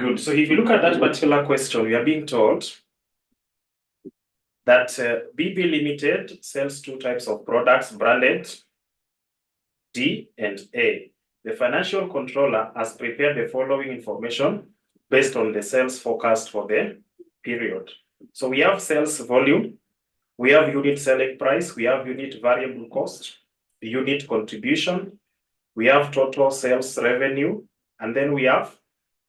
Good. So if you look at that particular question, we are being told that BB Limited sells two types of products, branded D and A. The financial controller has prepared the following information based on the sales forecast for the period. So we have sales volume, we have unit selling price, we have unit variable cost, unit contribution, we have total sales revenue, and then we have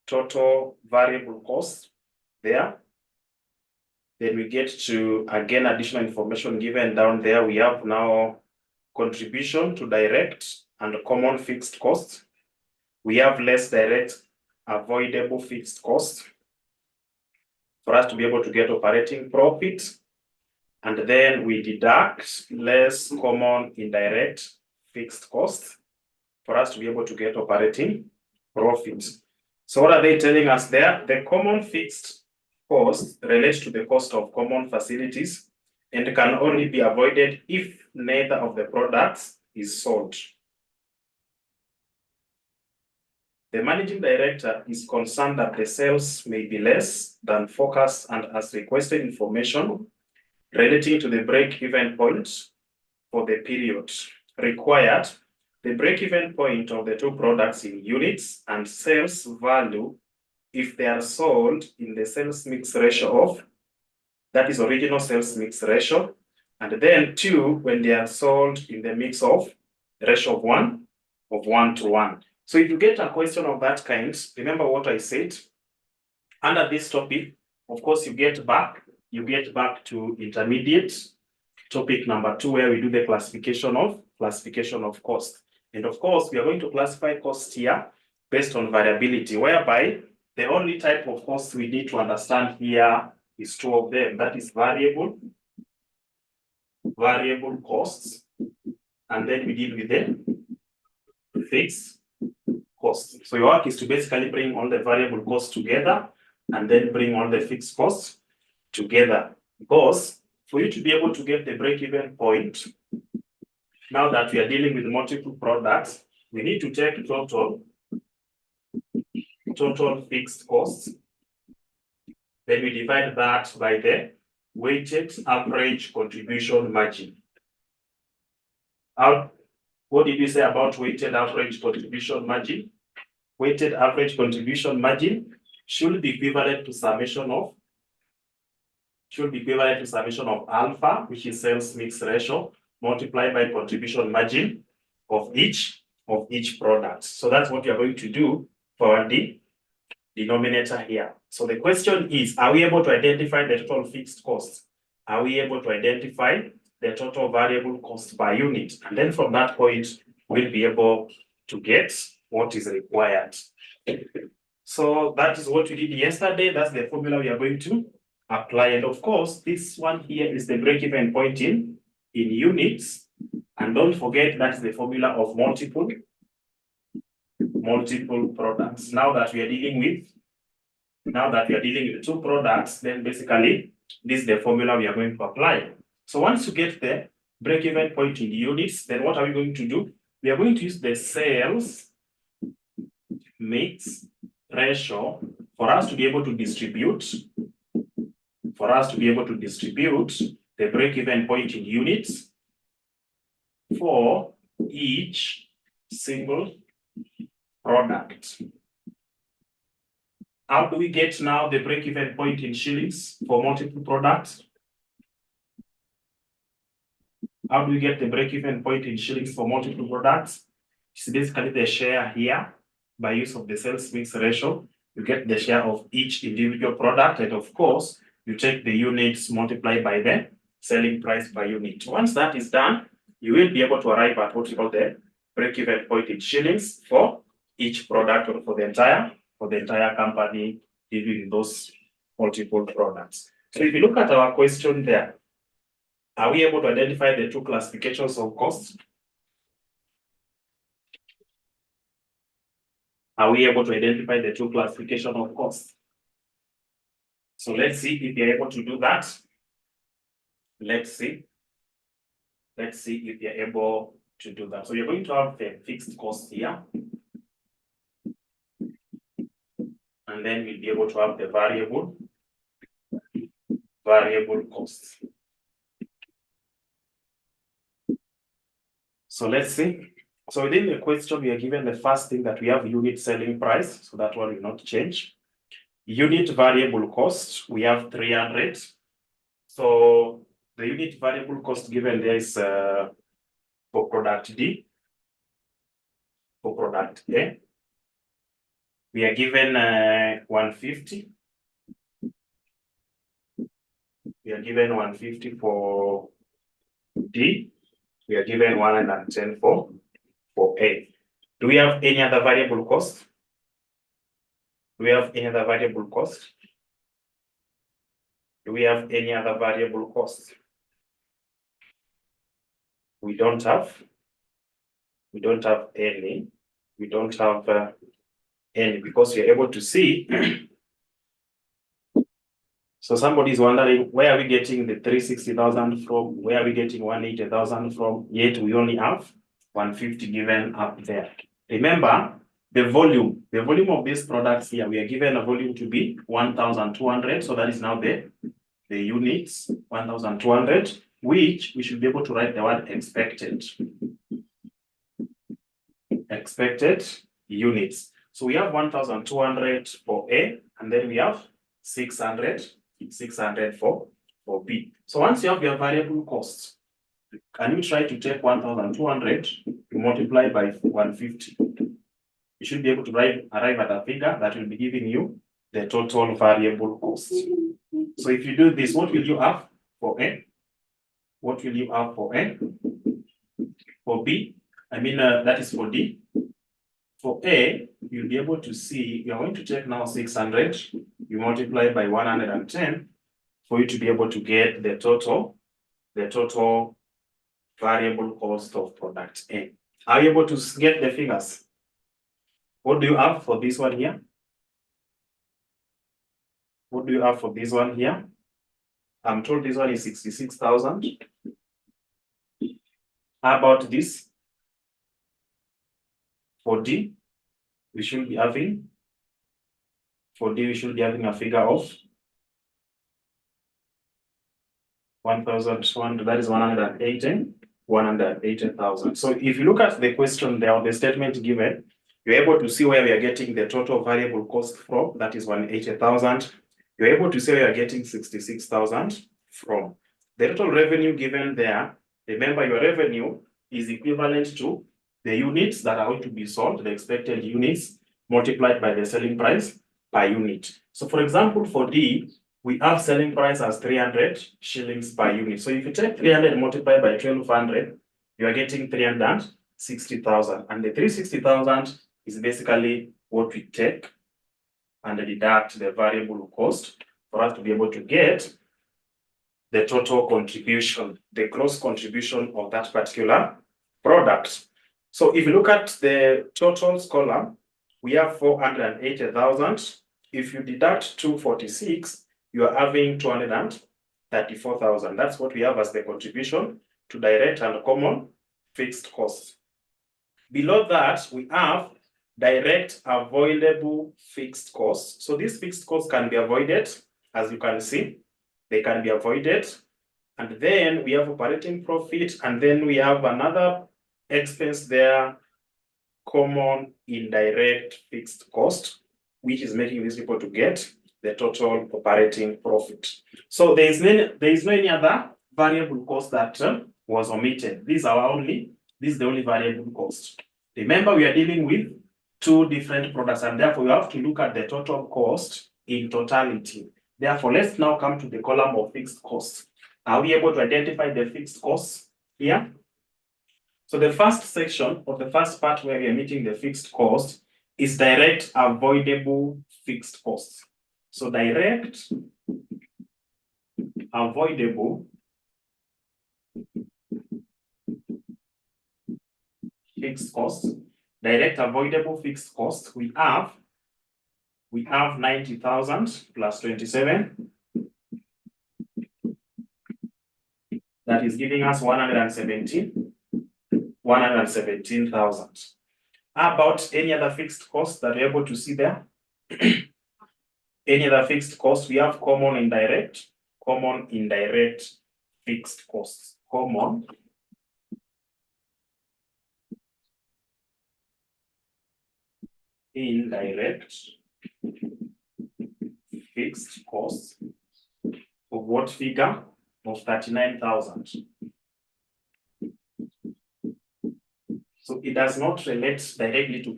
total variable cost there. Then we get to, again, additional information given down there. We have now contribution to direct and common fixed costs. We have less direct avoidable fixed costs for us to be able to get operating profit. And then we deduct less common indirect fixed costs for us to be able to get operating profit. So what are they telling us there? The common fixed cost relates to the cost of common facilities and can only be avoided if neither of the products is sold. The managing director is concerned that the sales may be less than forecast and has requested information relating to the break-even point for the period required. The break-even point of the two products in units and sales value if they are sold in the sales mix ratio of, that is original sales mix ratio, and then 2 when they are sold in the mix of ratio of 1 to 1. So if you get a question of that kind, remember what I said. Under this topic, of course, you get back to intermediate topic number 2, where we do the classification of cost. And of course, we are going to classify cost here based on variability, whereby the only type of cost we need to understand here is 2 of them. That is variable costs, and then we deal with the fixed costs. So your work is to basically bring all the variable costs together and then bring all the fixed costs together. Because for you to be able to get the break-even point, now that we are dealing with multiple products, we need to take total fixed costs. Then we divide that by the weighted average contribution margin. What did you say about weighted average contribution margin? Weighted average contribution margin should be equivalent to summation of alpha, which is sales mix ratio, multiplied by contribution margin of each product. So that's what we are going to do for the denominator here. So the question is, are we able to identify the total fixed cost? Are we able to identify the total variable cost per unit? And then from that point, we'll be able to get what is required. So that is what we did yesterday. That's the formula we are going to apply. And of course, this one here is the break-even point in units. And don't forget, that's the formula of multiple products. Now that we are dealing with 2 products, then basically this is the formula we are going to apply. So once you get the break-even point in units, then what are we going to do? We are going to use the sales mix ratio for us to be able to distribute the break-even point in units for each single product. How do we get now the break-even point in shillings for multiple products? How do we get the break-even point in shillings for multiple products? It's basically the share here by use of the sales mix ratio. You get the share of each individual product, and of course, you take the units multiplied by the selling price per unit. Once that is done, you will be able to arrive at what we call the break-even point in shillings for each product or for the entire company dealing with those multiple products. So if you look at our question there, are we able to identify the 2 classifications of costs? Are we able to identify the 2 classifications of costs? So let's see if you're able to do that. Let's see if you're able to do that. So you're going to have the fixed cost here. and then we'll be able to have the variable costs. So let's see. So within the question, we are given the first thing that we have unit selling price. So that one will not change. Unit variable cost, we have 300. So the unit variable cost given there is for product D. For product A, we are given 150. We are given 150 for D. We are given 110 for A. Do we have any other variable cost? Do we have any other variable cost? Do we have any other variable cost? We don't have. We don't have any. We don't have any, because you're able to see. So somebody's wondering, where are we getting the 360,000 from? Where are we getting 180,000 from? Yet we only have 150 given up there. Remember, the volume of these products here, we are given a volume to be 1,200. So that is now the units, 1,200, which we should be able to write the word expected. Expected units. So we have 1,200 for A, and then we have 600 for B. So once you have your variable costs, can you try to take 1,200 to multiply by 150? You should be able to arrive at a figure that will be giving you the total variable cost. So if you do this, what will you have for A? What will you have for A? For B, that is for D. For A, you'll be able to see, you're going to take now 600, you multiply by 110 for you to be able to get the total variable cost of product A. Are you able to get the figures? What do you have for this one here? What do you have for this one here? I'm told this one is 66,000. How about this? For D, we should be having a figure of 1,200, that is 180,000. So if you look at the question there, the statement given, you're able to see where we are getting the total variable cost from, that is 180,000. You're able to see where you're getting 66,000 from. The total revenue given there, remember your revenue is equivalent to the units that are going to be sold, the expected units, multiplied by the selling price per unit. So for example, for D, we have selling price as 300 shillings per unit. So if you take 300 multiplied by 1,200, you are getting 360,000. And the 360,000 is basically what we take and deduct the variable cost for us to be able to get the total contribution, the gross contribution of that particular product. So if you look at the totals column, we have 480,000. If you deduct 246, you are having 234,000. That's what we have as the contribution to direct and common fixed costs. Below that, we have direct avoidable fixed costs. So these fixed costs can be avoided, as you can see, they can be avoided. And then we have operating profit, and then we have another expense there, common indirect fixed cost, which is making these people to get the total operating profit. So there is no any other variable cost that was omitted. This is the only variable cost. Remember, we are dealing with two different products, and therefore you have to look at the total cost in totality. Therefore, let's now come to the column of fixed costs. Are we able to identify the fixed costs here? So the first section of the first part where we are meeting the fixed cost is direct avoidable fixed costs. So direct avoidable fixed costs. Direct avoidable fixed costs, we have 90,000 plus 27. That is giving us 117,000. How about any other fixed costs that you're able to see there? Any other fixed cost? We have common indirect fixed costs. Common indirect fixed costs of what figure? Of 39,000. So it does not relate directly to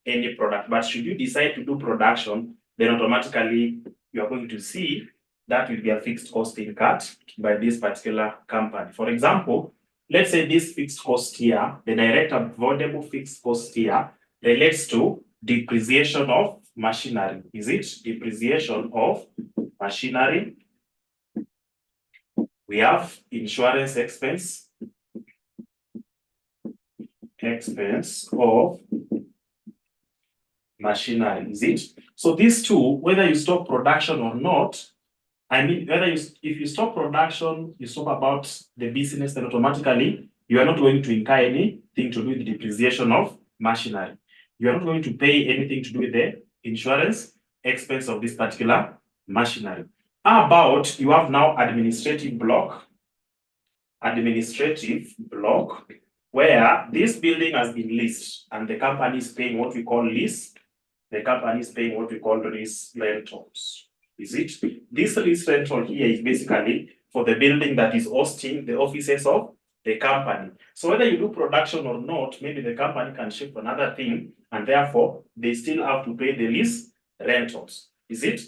any product, but should you decide to do production, then automatically you are going to see that will be a fixed cost incurred by this particular company. For example, let's say this fixed cost here, the direct avoidable fixed cost here relates to depreciation of machinery. Is it depreciation of machinery? We have insurance expense of machinery, is it? So these two, whether you stop production or not, I mean, if you stop production, you stop about the business, then automatically you are not going to incur anything to do with the depreciation of machinery. You are not going to pay anything to do with the insurance expense of this particular machinery. How about you have now administrative block, where this building has been leased and the company is paying what we call lease. The company is paying what we call lease rentals. Is it? This lease rental here is basically for the building that is hosting the offices of the company. So whether you do production or not, maybe the company can shift another thing, and therefore they still have to pay the lease rentals. Is it?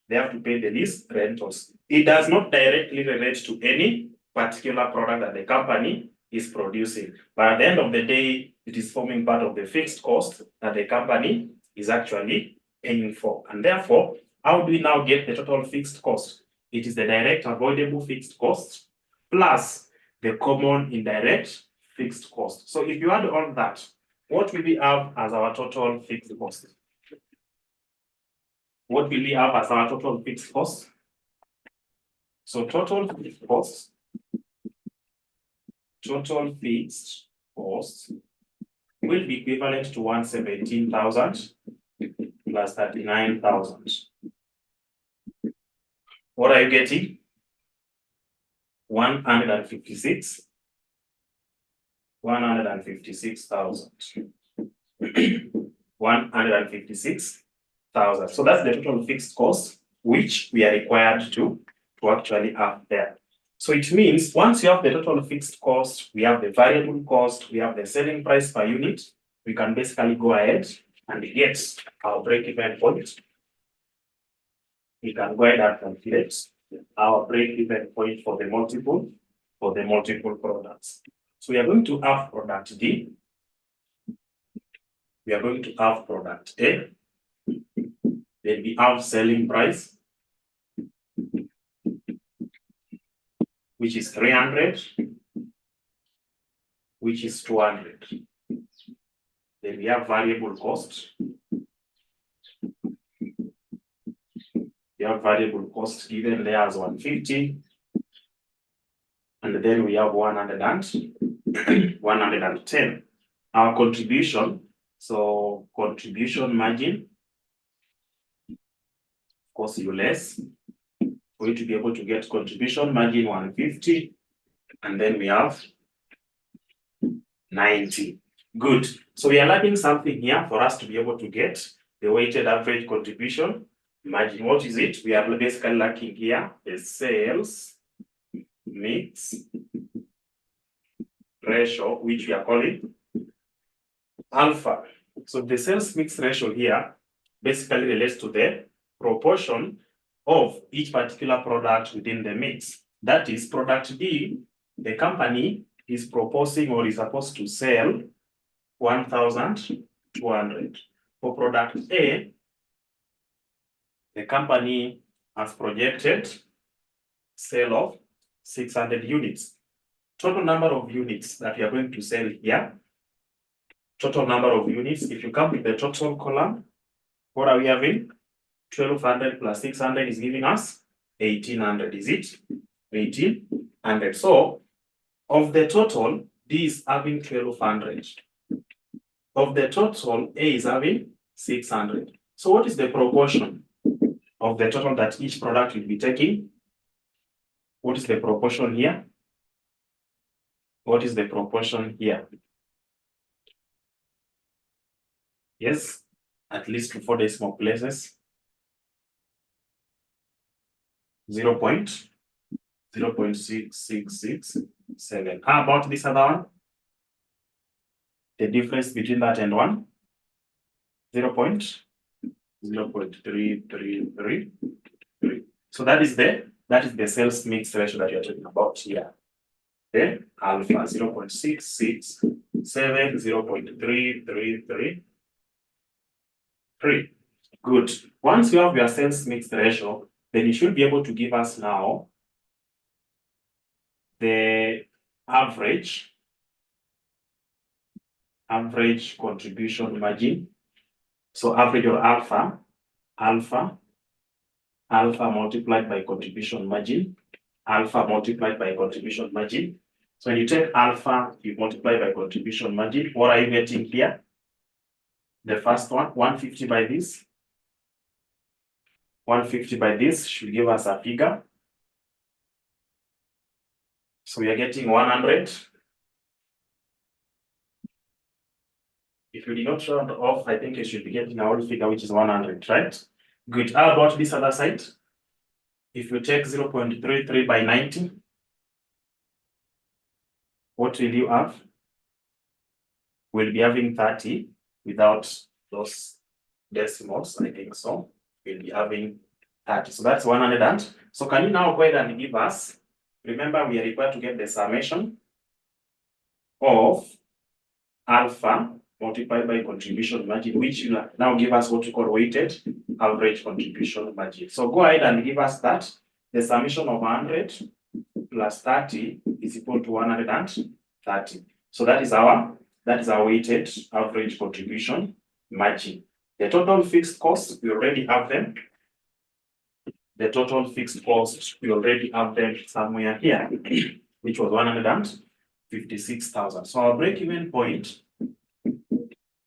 They have to pay the lease rentals. It does not directly relate to any particular product that the company is producing. But at the end of the day, it is forming part of the fixed cost that the company is actually paying for. And therefore, how do we now get the total fixed cost? It is the direct avoidable fixed cost plus the common indirect fixed cost. So if you add all that, what will we have as our total fixed cost? What will we have as our total fixed cost? So total fixed cost will be equivalent to 117,000 plus 39,000. What are you getting? 156,000. 156,000. So that's the total fixed cost which we are required to actually have there. So it means once you have the total fixed cost, we have the variable cost, we have the selling price per unit, we can basically go ahead and get our break-even point. We can go ahead and calculate our break-even point for the multiple products. So we are going to have product D. We are going to have product A. Then we have selling price, which is 300, which is 200. Then we have variable cost. We have variable cost given there as 150. And then we have 110. Our contribution, so contribution margin, of course, you less. For you to be able to get contribution margin 150, and then we have 90. Good. So we are lacking something here for us to be able to get the weighted average contribution margin. What is it? We are basically lacking here a sales mix ratio, which we are calling alpha. So the sales mix ratio here basically relates to the proportion of each particular product within the mix. That is, product D, the company is proposing or is supposed to sell 1,200. For product A, the company has projected sale of 600 units. Total number of units that we are going to sell here, total number of units, if you come to the total column, what are we having? 1,200 plus 600 is giving us 1,800, is it? 1,800. So, of the total, D is having 1,200. Of the total, A is having 600. So what is the proportion? of the total that each product will be taking. What is the proportion here? What is the proportion here? Yes, at least 4 decimal places. 0.6667. How about this other one? The difference between that and 1? 0.0333. So that is the sales mix ratio that you're talking about here. Okay, alpha 0.667, 0.3333. Good. Once you have your sales mix ratio, then you should be able to give us now the average contribution margin. So average or alpha multiplied by contribution margin, alpha multiplied by contribution margin. So when you take alpha, you multiply by contribution margin. What are you getting here? The first one, 150 by this. 150 by this should give us a figure. So we are getting 100. If you did not round off, I think you should be getting a whole figure, which is 100, right? Good. How about this other side? If you take 0.33 by 90, what will you have? We'll be having 30 without those decimals, I think so. We'll be having 30. So that's 100. And so can you now go ahead and give us, remember we are required to get the summation of alpha multiplied by contribution margin, which will now give us what we call weighted average contribution margin. So go ahead and give us that. The summation of 100 plus 30 is equal to 130. So that is our weighted average contribution margin. The total fixed costs, we already have them. The total fixed costs, we already have them somewhere here, which was 156,000. So our break-even point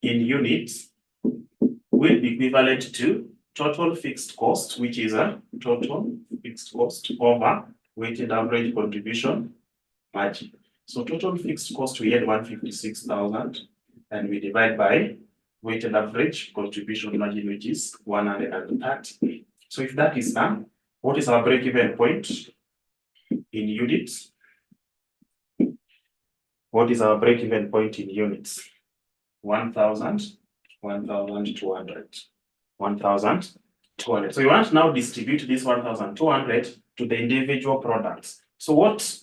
in units will be equivalent to total fixed cost, which is a total fixed cost over weighted average contribution margin. So total fixed cost, we had 156,000, and we divide by weighted average contribution margin, which is 130. So if that is done, what is our break-even point in units? What is our break-even point in units? 1,200. 1,200. So you want to now distribute this 1,200 to the individual products. So what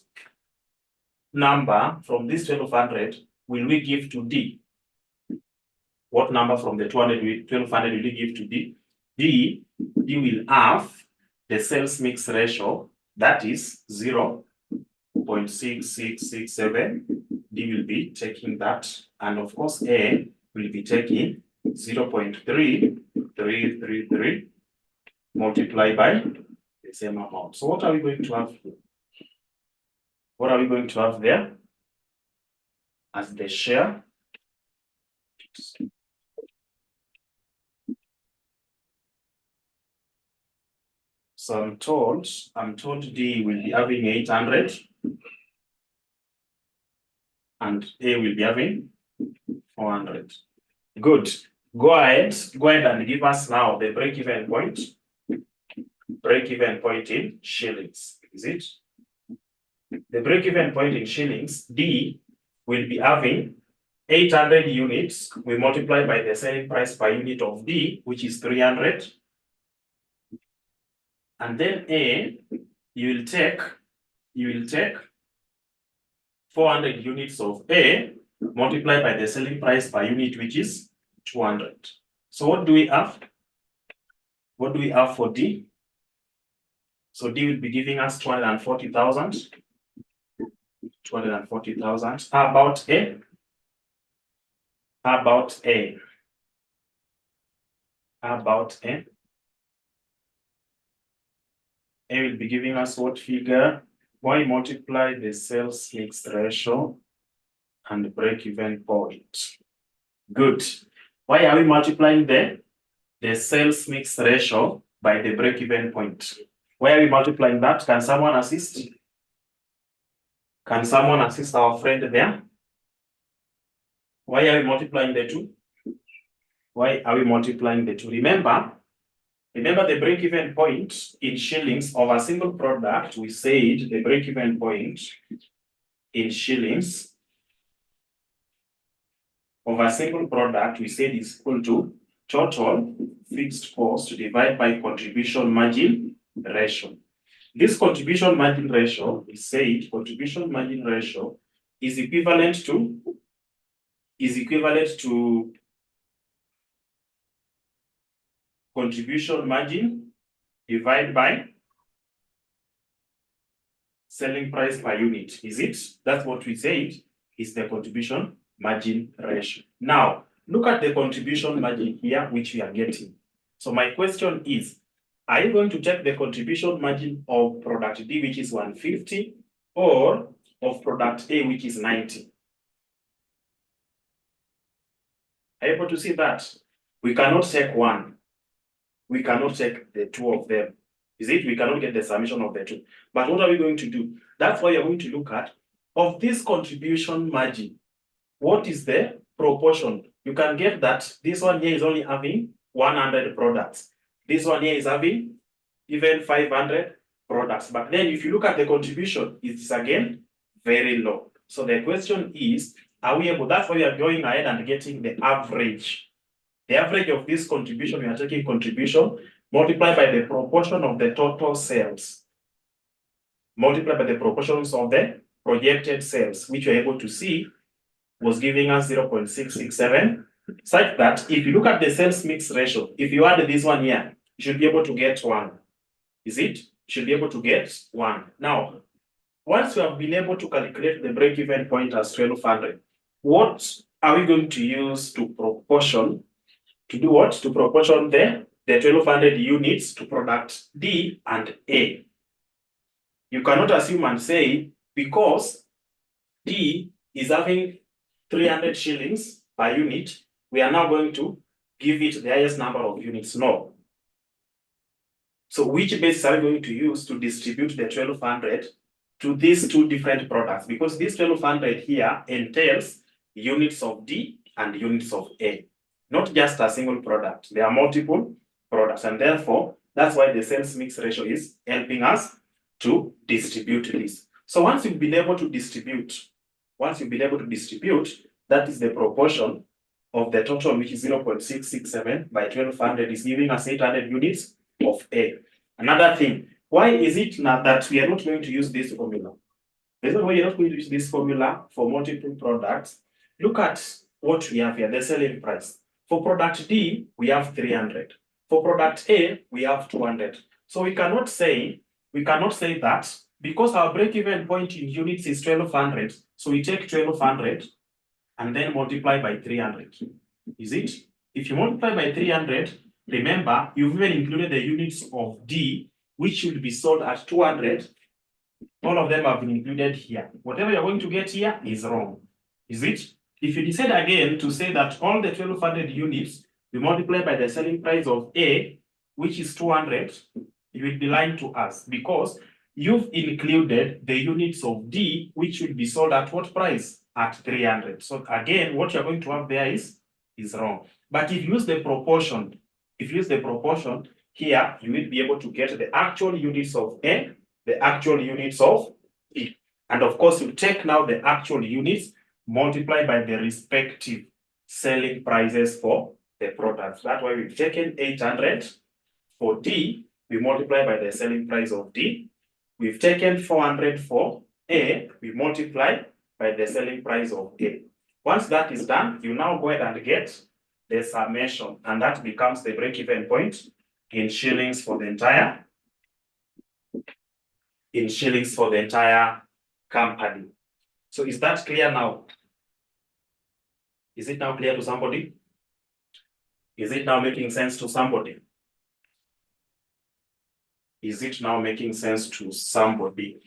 number from this 1,200 will we give to D? What number from the 1,200 will we give to D? D will have the sales mix ratio, that is 0.6667. D will be taking that, and of course A will be taking 0.3333 multiplied by the same amount. So what are we going to have here? What are we going to have there as the share? So I'm told D will be having 800 and A will be having 400. Good. Go ahead and give us now the break-even point. Break-even point in shillings, is it? The break-even point in shillings, D will be having 800 units. We multiply by the selling price per unit of D, which is 300. And then A, you will take 400 units of A multiplied by the selling price per unit, which is 200. So what do we have? What do we have for D? So D will be giving us 240,000. 240,000. How about A? How about A? How about A? A will be giving us what figure? Why multiply the sales mix ratio and break-even point? Good. Why are we multiplying the sales mix ratio by the break-even point. Why are we multiplying that? Can someone assist? Can someone assist our friend there? Why are we multiplying the two? Why are we multiplying the two? Remember the break-even point in shillings of a single product. We said the break-even point in shillings of a single product, we said is equal to total fixed cost divided by contribution margin ratio. This contribution margin ratio, we said contribution margin ratio is equivalent to contribution margin divided by selling price per unit. Is it? That's what we said is the contribution margin ratio. Now, look at the contribution margin here, which we are getting. So my question is, are you going to take the contribution margin of product D, which is 150, or of product A, which is 90? Are you able to see that? We cannot take one. We cannot take the two of them. Is it? We cannot get the summation of the two. But what are we going to do? That's why you're going to look at, of this contribution margin, what is the proportion? You can get that this one here is only having 100 products. This one here is having even 500 products. But then if you look at the contribution, it's again very low. So the question is, are we able? That's why we are going ahead and getting the average. The average of this contribution, we are taking contribution multiplied by the proportion of the total sales, multiplied by the proportions of the projected sales, which you're able to see was giving us 0.667, such that if you look at the sales mix ratio, if you add this one here, you should be able to get 1. Is it? You should be able to get 1. Now, once you have been able to calculate the break-even point as 1200, what are we going to use to proportion? To do what? To proportion the 1200 units to product D and A. You cannot assume and say, because D is having 300 shillings per unit, we are now going to give it the highest number of units. No. So which basis are we going to use to distribute the 1200 to these two different products? Because this 1200 here entails units of D and units of A. Not just a single product. There are multiple products, and therefore, that's why the sales mix ratio is helping us to distribute this. So once you've been able to distribute, that is the proportion of the total, which is 0.667 by 1200 is giving us 800 units of A. Another thing, why is it now that we are not going to use this formula? The reason why you're not going to use this formula for multiple products, look at what we have here, the selling price. For product D, we have 300. For product A, we have 200. So we cannot say that because our break-even point in units is 1200, so we take 1200 and then multiply by 300. Is it? If you multiply by 300, remember, you've even included the units of D, which should be sold at 200. All of them have been included here. Whatever you're going to get here is wrong. Is it? If you decide again to say that all the 1200 units we multiply by the selling price of A, which is 200, you will be lying to us because you've included the units of D, which should be sold at what price? At 300. So again, what you're going to have there is wrong. But if you use the proportion, here, you will be able to get the actual units of A, the actual units of B. And of course, you take now the actual units multiplied by the respective selling prices for the products. That's why we've taken 800 for D, we multiply by the selling price of D. We've taken 400 for A, we multiply by the selling price of A. Once that is done, you now go ahead and get the summation, and that becomes the break-even point in shillings for the entire company. So is that clear now? Is it now clear to somebody? Is it now making sense to somebody? Is it now making sense to somebody?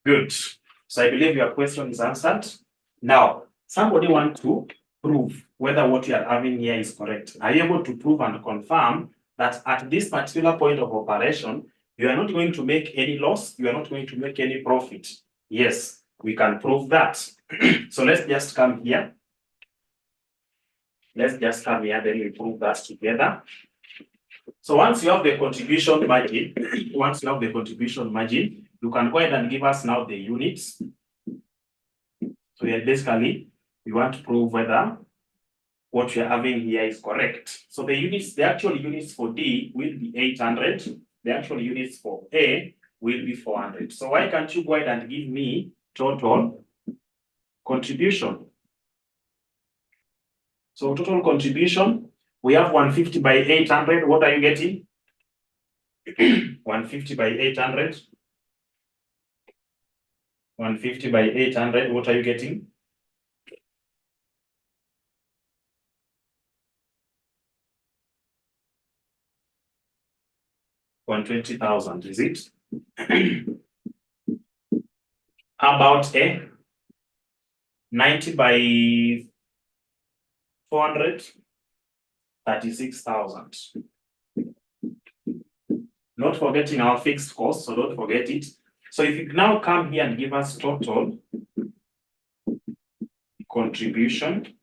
Good. So I believe your question is answered. Now, Somebody want to prove whether what you are having here is correct. Are you able to prove and confirm that at this particular point of operation, you are not going to make any loss, you are not going to make any profit? Yes, we can prove that. So let's just come here. Let's just come here, then we prove that together. So once you have the contribution margin, you can go ahead and give us now the units. So yeah, basically, we want to prove whether what you're having here is correct. So the units, the actual units for D will be 800. The actual units for A will be 400. So why can't you go ahead and give me total contribution? So total contribution, we have 150 by 800. What are you getting? 150 by 800. 150 by 800. What are you getting? $120,000, is it? How about A? 90 by 400, 36,000. Not forgetting our fixed cost, so don't forget it. So if you now come here and give us total contribution,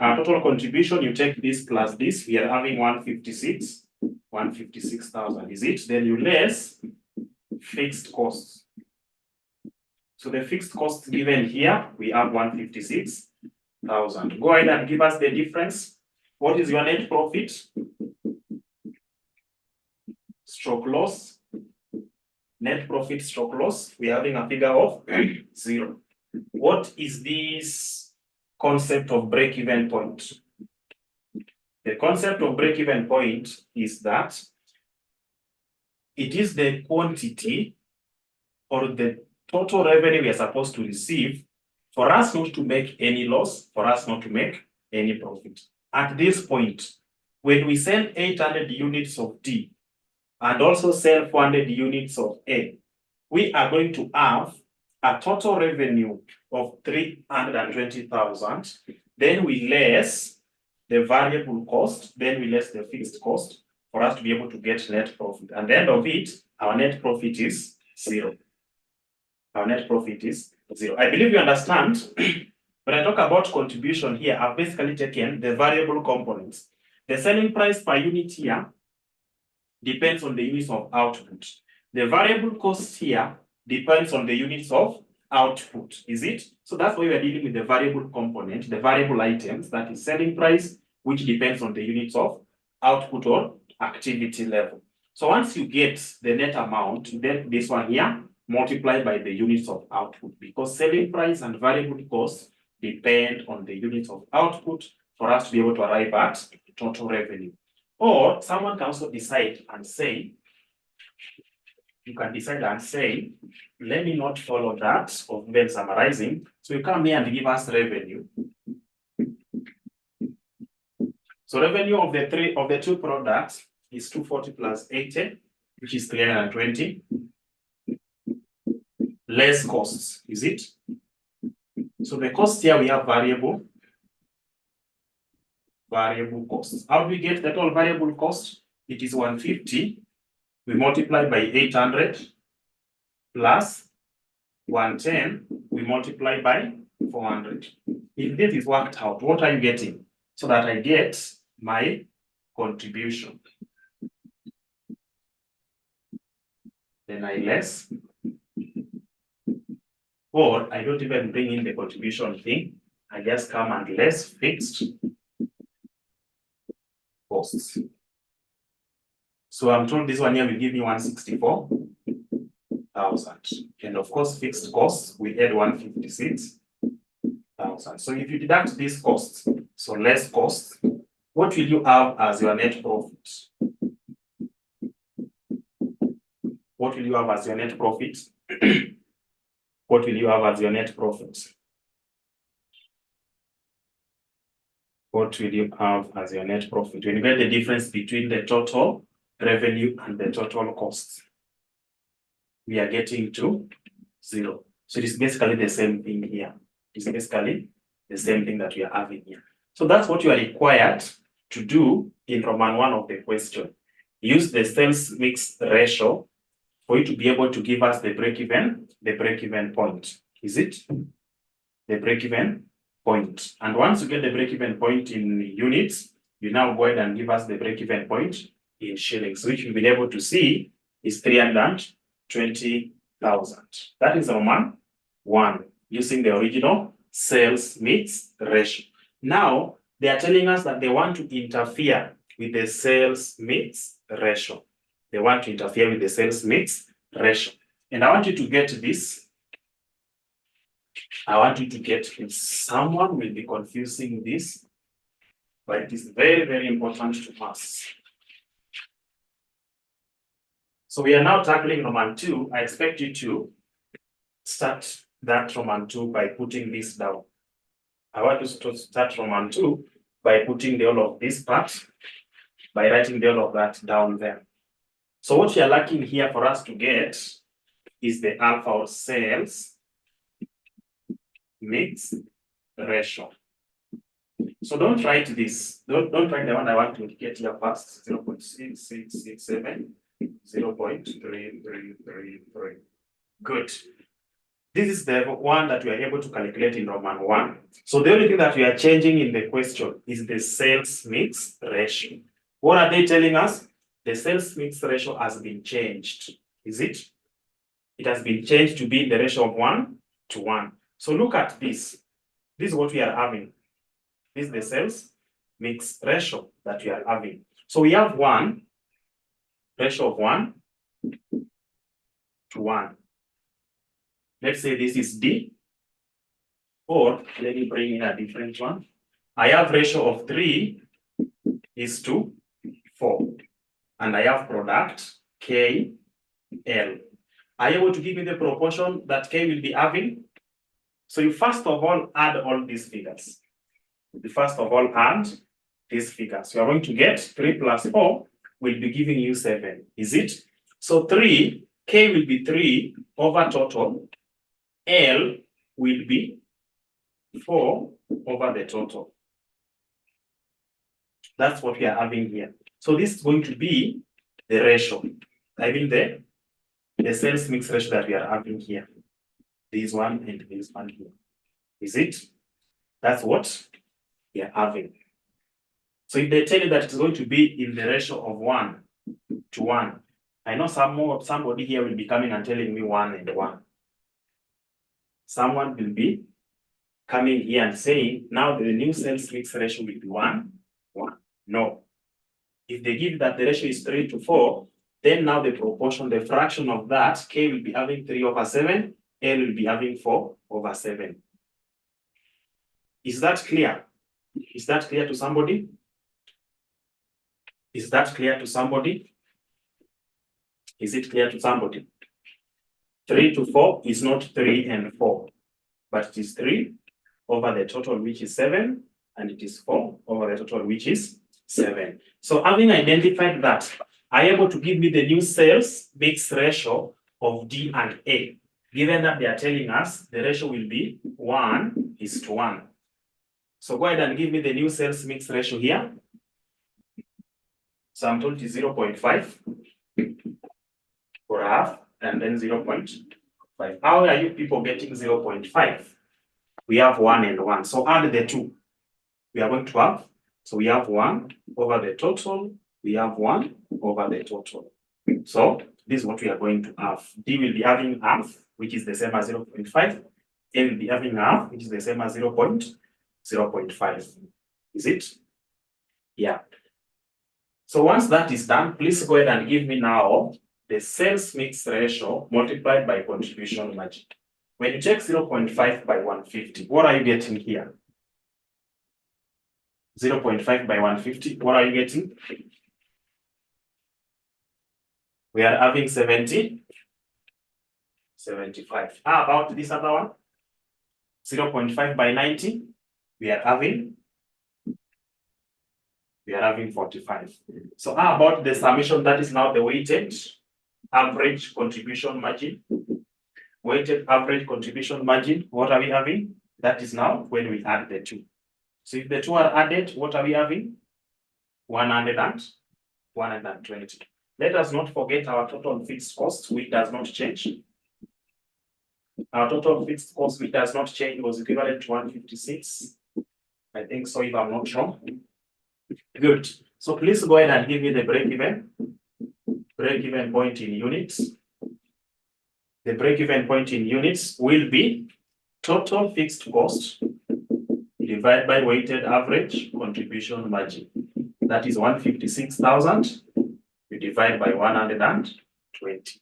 total contribution, you take this plus this, we are having 156,000, is it? Then you less fixed costs. So the fixed costs given here, we have 156,000. Go ahead and give us the difference. What is your net profit? Stroke loss. Net profit stroke loss. We're having a figure of 0. What is this concept of break-even point? The concept of break-even point is that it is the quantity or the total revenue we are supposed to receive for us not to make any loss, for us not to make any profit. At this point, when we sell 800 units of D and also sell 400 units of A, we are going to have a total revenue of 320,000. Then we less the variable cost, then we less the fixed cost for us to be able to get net profit. And at the end of it, our net profit is 0. Our net profit is 0. I believe you understand. When I talk about contribution here, I've basically taken the variable components. The selling price per unit here depends on the units of output. The variable cost here depends on the units of output, is it? So that's why we are dealing with the variable component, the variable items, that is selling price, which depends on the units of output or activity level. So once you get the net amount, then this one here, multiply by the units of output, because selling price and variable costs depend on the units of output for us to be able to arrive at total revenue. Or someone can also decide and say, you can decide and say, let me not follow that of then summarizing. So you come here and give us revenue. So revenue of the two products is 240 plus 80, which is 320. Less costs, is it? So the cost here we have variable costs. How do we get the total variable cost? It is 150. We multiply by 800 plus 110. We multiply by 400. If this is worked out, what are you getting? So that I get my contribution. Then I less. Or I don't even bring in the contribution thing. I just come and less fixed costs. So I'm told this one here will give me 164,000. And of course, fixed costs, we add 156,000. So if you deduct these costs, so less costs, what will you have as your net profit? What will you have as your net profit? What will you have as your net profit? What will you have as your net profit? When you get the difference between the total revenue and the total costs, we are getting to 0. So it is basically the same thing here. is basically the same thing that we are having here. So that's what you are required to do in Roman 1 of the question. Use the sales mix ratio for you to be able to give us the break-even point. Is it? The break-even point. And once you get the break-even point in units, you now go ahead and give us the break-even point in shillings, which you'll be able to see is 320,000. That is Roman 1, using the original sales mix ratio. Now, they are telling us that they want to interfere with the sales mix ratio. They want to interfere with the sales mix ratio. And I want you to get this. I want you to get this. Someone will be confusing this, but it is very, very important to us. So we are now tackling Roman 2. I expect you to start that Roman 2 by putting this down. I want you to start Roman 2 by putting the all of this part, by writing the all of that down there. So what we are lacking here for us to get is the alpha or sales mix ratio. So don't write this. Don't write the one I want to get here first. 0.6667, 0.3333. Good. This is the one that we are able to calculate in Roman 1. So the only thing that we are changing in the question is the sales mix ratio. What are they telling us? The sales mix ratio has been changed. Is it? It has been changed to be the ratio of 1 to 1. So look at this. This is what we are having. This is the sales mix ratio that we are having. So we have 1, ratio of 1 to 1. Let's say this is D, or let me bring in a different one. I have ratio of 3 is to 4, and I have product K, L. Are you able to give me the proportion that K will be having? So you first of all add all these figures. You first of all add these figures. You are going to get 3 plus 4 will be giving you 7. Is it? So 3, K will be 3 over total. L will be 4 over the total. That's what we are having here. So this is going to be the ratio. I mean the sales mix ratio that we are having here. This one and this one here. Is it? That's what we are having. So if they tell you that it's going to be in the ratio of 1 to 1, I know somebody here will be coming and telling me 1 and 1. Someone will be coming here and saying, now the new sales mix ratio will be 1, 1. No. If they give that the ratio is 3 to 4, then now the proportion, the fraction of that, K will be having 3 over 7, L will be having 4 over 7. Is that clear? Is that clear to somebody? Is that clear to somebody? Is it clear to somebody? 3 to 4 is not 3 and 4, but it is 3 over the total, which is 7, and it is 4 over the total, which is 7. So having identified that, are you able to give me the new sales mix ratio of D and A? Given that they are telling us the ratio will be 1 is to 1. So go ahead and give me the new sales mix ratio here. So I'm told it is 0.5 for half, and then 0.5. How are you people getting 0.5? We have 1 and 1. So add the 2. We are going to have, so we have 1 over the total. We have 1 over the total. So this is what we are going to have. D will be having half, which is the same as 0.5. A will be having half, which is the same as 0.5. Is it? Yeah. So once that is done, please go ahead and give me now the sales mix ratio multiplied by contribution margin. When you take 0.5 by 150, what are you getting here? 0.5 by 150, what are you getting? We are having 70, 75. How about this other one? 0.5 by 90, we are having 45. So how about the summation that is now the weighted average contribution margin? Weighted average contribution margin, what are we having? That is now when we add the two. So if the two are added, what are we having? 120. Let us not forget our total fixed cost, which does not change. Our total fixed cost, which does not change, was equivalent to 156. I think so, if I'm not wrong. Good. So please go ahead and give me the break-even point in units. The break-even point in units will be total fixed cost divided by weighted average contribution margin. That is 156,000. You divide by 120.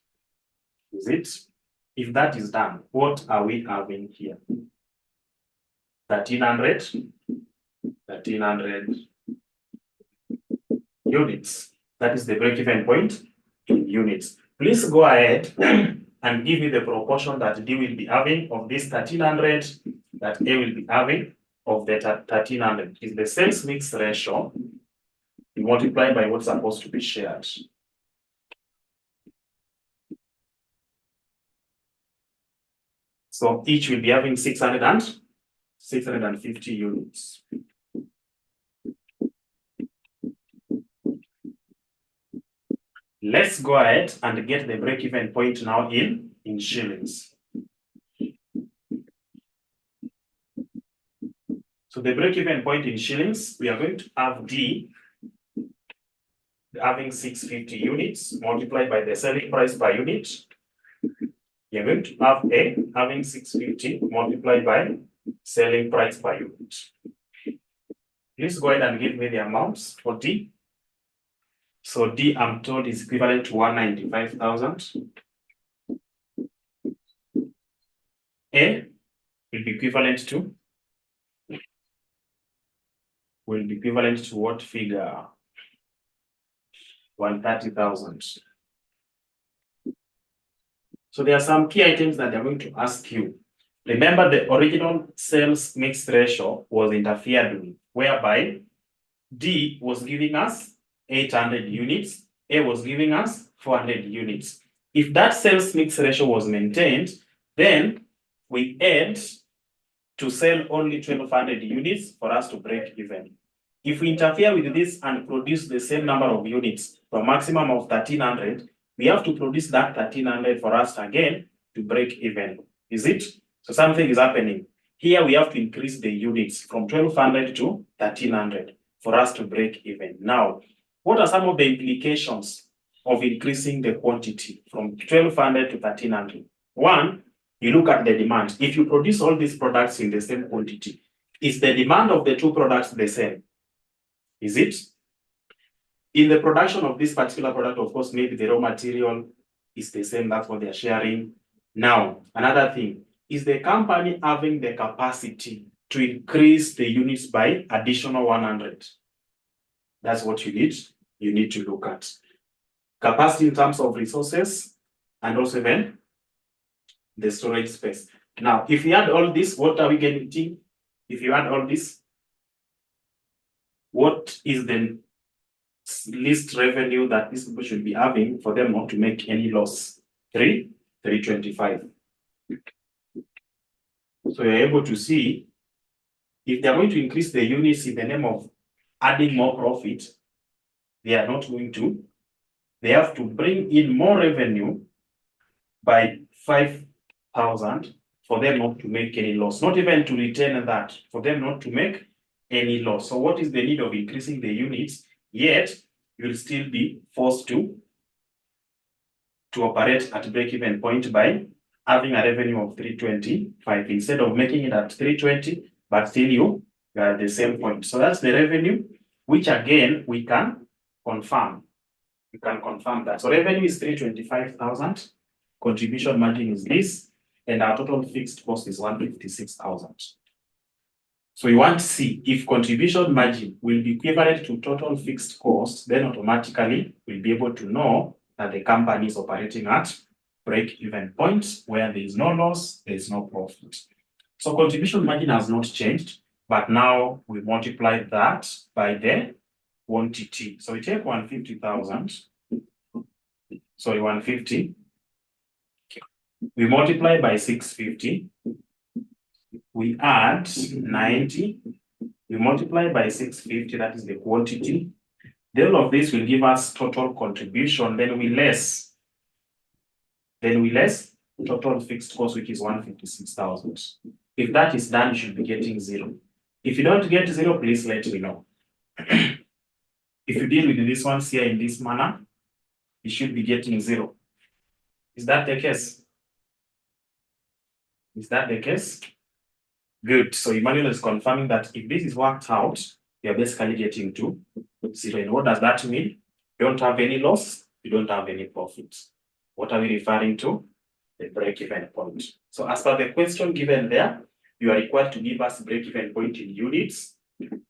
Is it? If that is done, what are we having here? 1300 units. That is the break-even point in units. Please go ahead and give me the proportion that D will be having of this 1300 that A will be having of the 1300. Is the sales mix ratio multiplied by what's supposed to be shared. So each will be having 650 units. Let's go ahead and get the break-even point now in shillings. So the break-even point in shillings, we are going to have D having 650 units multiplied by the selling price per unit. You're going to have A having 650 multiplied by selling price per unit. Please go ahead and give me the amounts for D. So D, I'm told, is equivalent to 195,000. A will be equivalent to what figure? 130,000. So there are some key items that they're going to ask you. Remember, the original sales mix ratio was interfered with, whereby D was giving us 800 units, A was giving us 400 units. If that sales mix ratio was maintained, then we add to sell only 1,200 units for us to break even. If we interfere with this and produce the same number of units for a maximum of 1,300, we have to produce that 1,300 for us again to break even. Is it? So something is happening. Here we have to increase the units from 1,200 to 1,300 for us to break even. Now, what are some of the implications of increasing the quantity from 1,200 to 1,300? One, you look at the demand. If you produce all these products in the same quantity, is the demand of the two products the same? Is it? In the production of this particular product, of course, maybe the raw material is the same, that's what they're sharing. Now, another thing, is the company having the capacity to increase the units by additional 100? That's what you need to look at. Capacity in terms of resources and also then the storage space. Now, if we add all this, what are we getting? If you add all this, what is the least revenue that these people should be having for them not to make any loss? 325. So you're able to see if they're going to increase the units in the name of adding more profit, they are not going to. They have to bring in more revenue by 5,000 for them not to make any loss, not even to retain that, for them not to make any loss. So what is the need of increasing the units? Yet you'll still be forced to operate at break-even point by having a revenue of 325 instead of making it at 320, but still you are at the same point. So that's the revenue, which again we can confirm. You can confirm that. So revenue is 325,000, contribution margin is this, and our total fixed cost is 156,000. So you want to see if contribution margin will be equivalent to total fixed cost, then automatically we'll be able to know that the company is operating at break-even points where there is no loss, there is no profit. So contribution margin has not changed, but now we multiply that by the quantity. So we take 150,000, sorry, 150. We multiply by 650. we add 90, we multiply by 650, that is the quantity. The all of this will give us total contribution, then we less total fixed cost, which is 156,000. If that is done, you should be getting 0. If you don't get 0, please let me know. If you deal with this one here in this manner, you should be getting 0. Is that the case? Is that the case? Good. So Emmanuel is confirming that if this is worked out, you're basically getting to 0. And what does that mean? You don't have any loss, you don't have any profits. What are we referring to? The break-even point. So as per the question given there, you are required to give us break-even point in units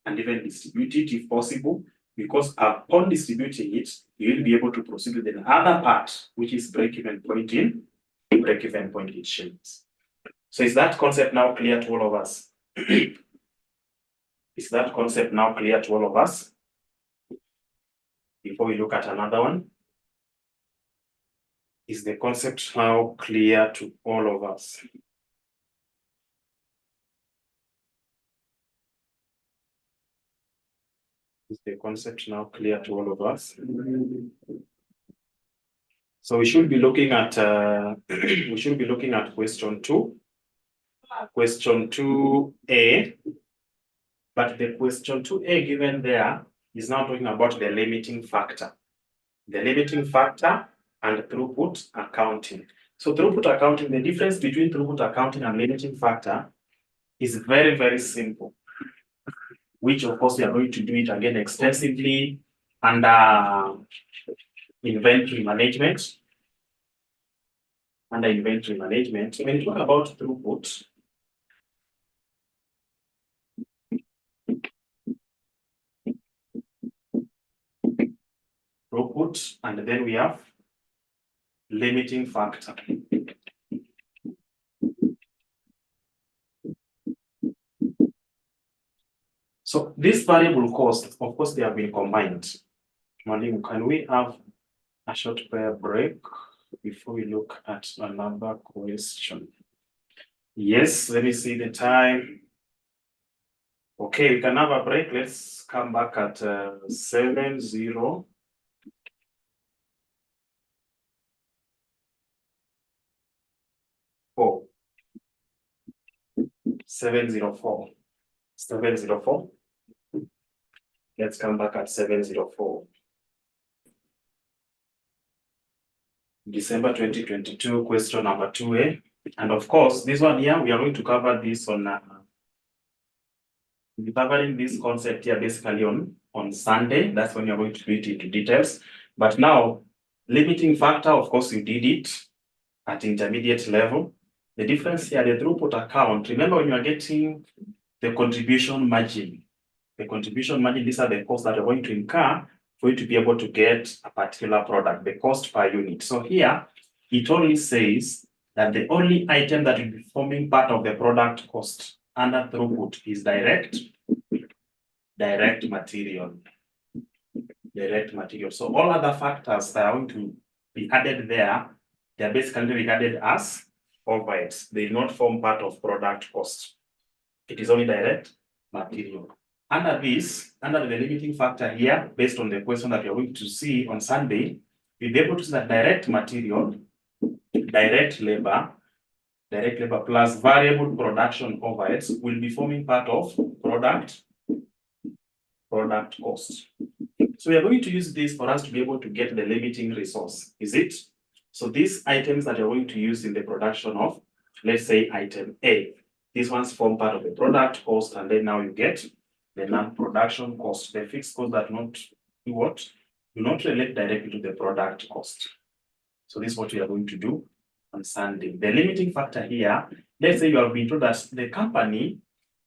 and even distribute it if possible, because upon distributing it, you will be able to proceed with the other part, which is break-even point in shillings. So is that concept now clear to all of us? Is that concept now clear to all of us? Before we look at another one, is the concept now clear to all of us? Is the concept now clear to all of us? So we should be looking at question 2. Question 2A. But the question 2A given there is now talking about the limiting factor. The limiting factor and throughput accounting. So throughput accounting, the difference between throughput accounting and limiting factor is very, very simple, which of course we are going to do it again extensively under inventory management. Under inventory management, when you talk about throughput, and then we have limiting factor. So this variable cost, of course, they have been combined. Mwalimu, can we have a short prayer break before we look at another question? Yes, let me see the time. Okay, we can have a break. Let's come back at 7:04. Let's come back at 7:04. December 2022, question number 2A. And of course, this one here, we are going to cover this on, we'll be covering this concept here basically on Sunday. That's when you're going to do it into details. But now, limiting factor, of course, you did it at intermediate level. The difference here, the throughput account, remember when you are getting the contribution margin. The contribution margin, these are the costs that you're going to incur for you to be able to get a particular product, the cost per unit. So here, it only says that the only item that will be forming part of the product cost under throughput is direct material. Direct material. So all other factors that are going to be added there, they're basically regarded as overheads. They do not form part of product cost. It is only direct material. Under the limiting factor here, based on the question that you're going to see on Sunday, you'll be able to see that direct material, direct labor plus variable production overheads will be forming part of product cost. So we are going to use this for us to be able to get the limiting resource, is it? So these items that you're going to use in the production of, let's say item A, these ones form part of the product cost, and then now you get the non-production cost, the fixed cost that not do what? Do not relate directly to the product cost. So this is what we are going to do on Sunday. The limiting factor here, let's say you have been told that the company,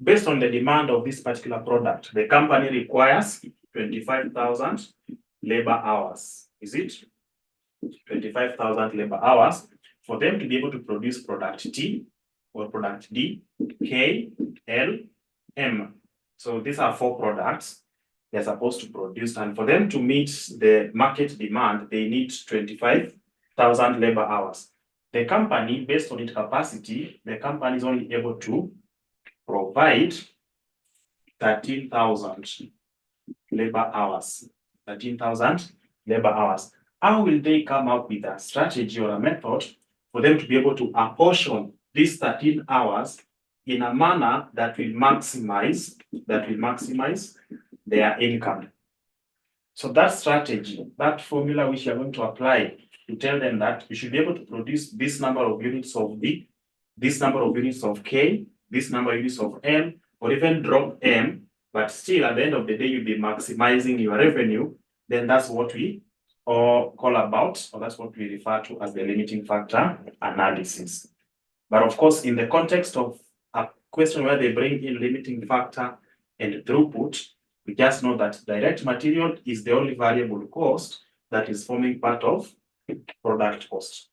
based on the demand of this particular product, the company requires 25,000 labor hours. Is it? 25,000 labor hours for them to be able to produce product T or product D, K, L, M. So these are 4 products they're supposed to produce, and for them to meet the market demand, they need 25,000 labor hours. The company, based on its capacity, the company is only able to provide 13,000 labor hours. 13,000 labor hours. How will they come up with a strategy or a method for them to be able to apportion these 13 hours in a manner that will maximize their income? So that strategy, that formula which you are going to apply to tell them that you should be able to produce this number of units of B, this number of units of K, this number of units of M, or even drop M, but still at the end of the day, you'll be maximizing your revenue, then that's what we call about, or that's what we refer to as the limiting factor analysis. But of course, in the context of a question where they bring in limiting factor and throughput, we just know that direct material is the only variable cost that is forming part of product cost.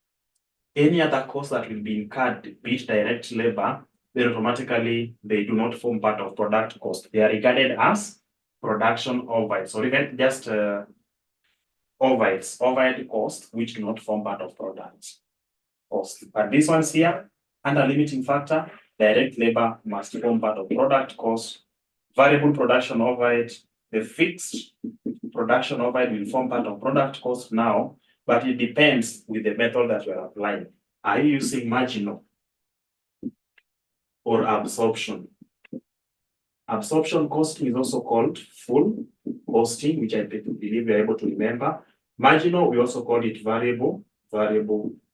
Any other cost that will be incurred, be it direct labor, then automatically they do not form part of product cost. They are regarded as production overheads, or even just overhead cost, which do not form part of product cost. But these ones here, under limiting factor, direct labor must form part of product cost. Variable production overhead, the fixed production overhead will form part of product cost now, but it depends with the method that you are applying. Are you using marginal or absorption? Absorption costing is also called full costing, which I believe you're able to remember. Marginal, we also call it variable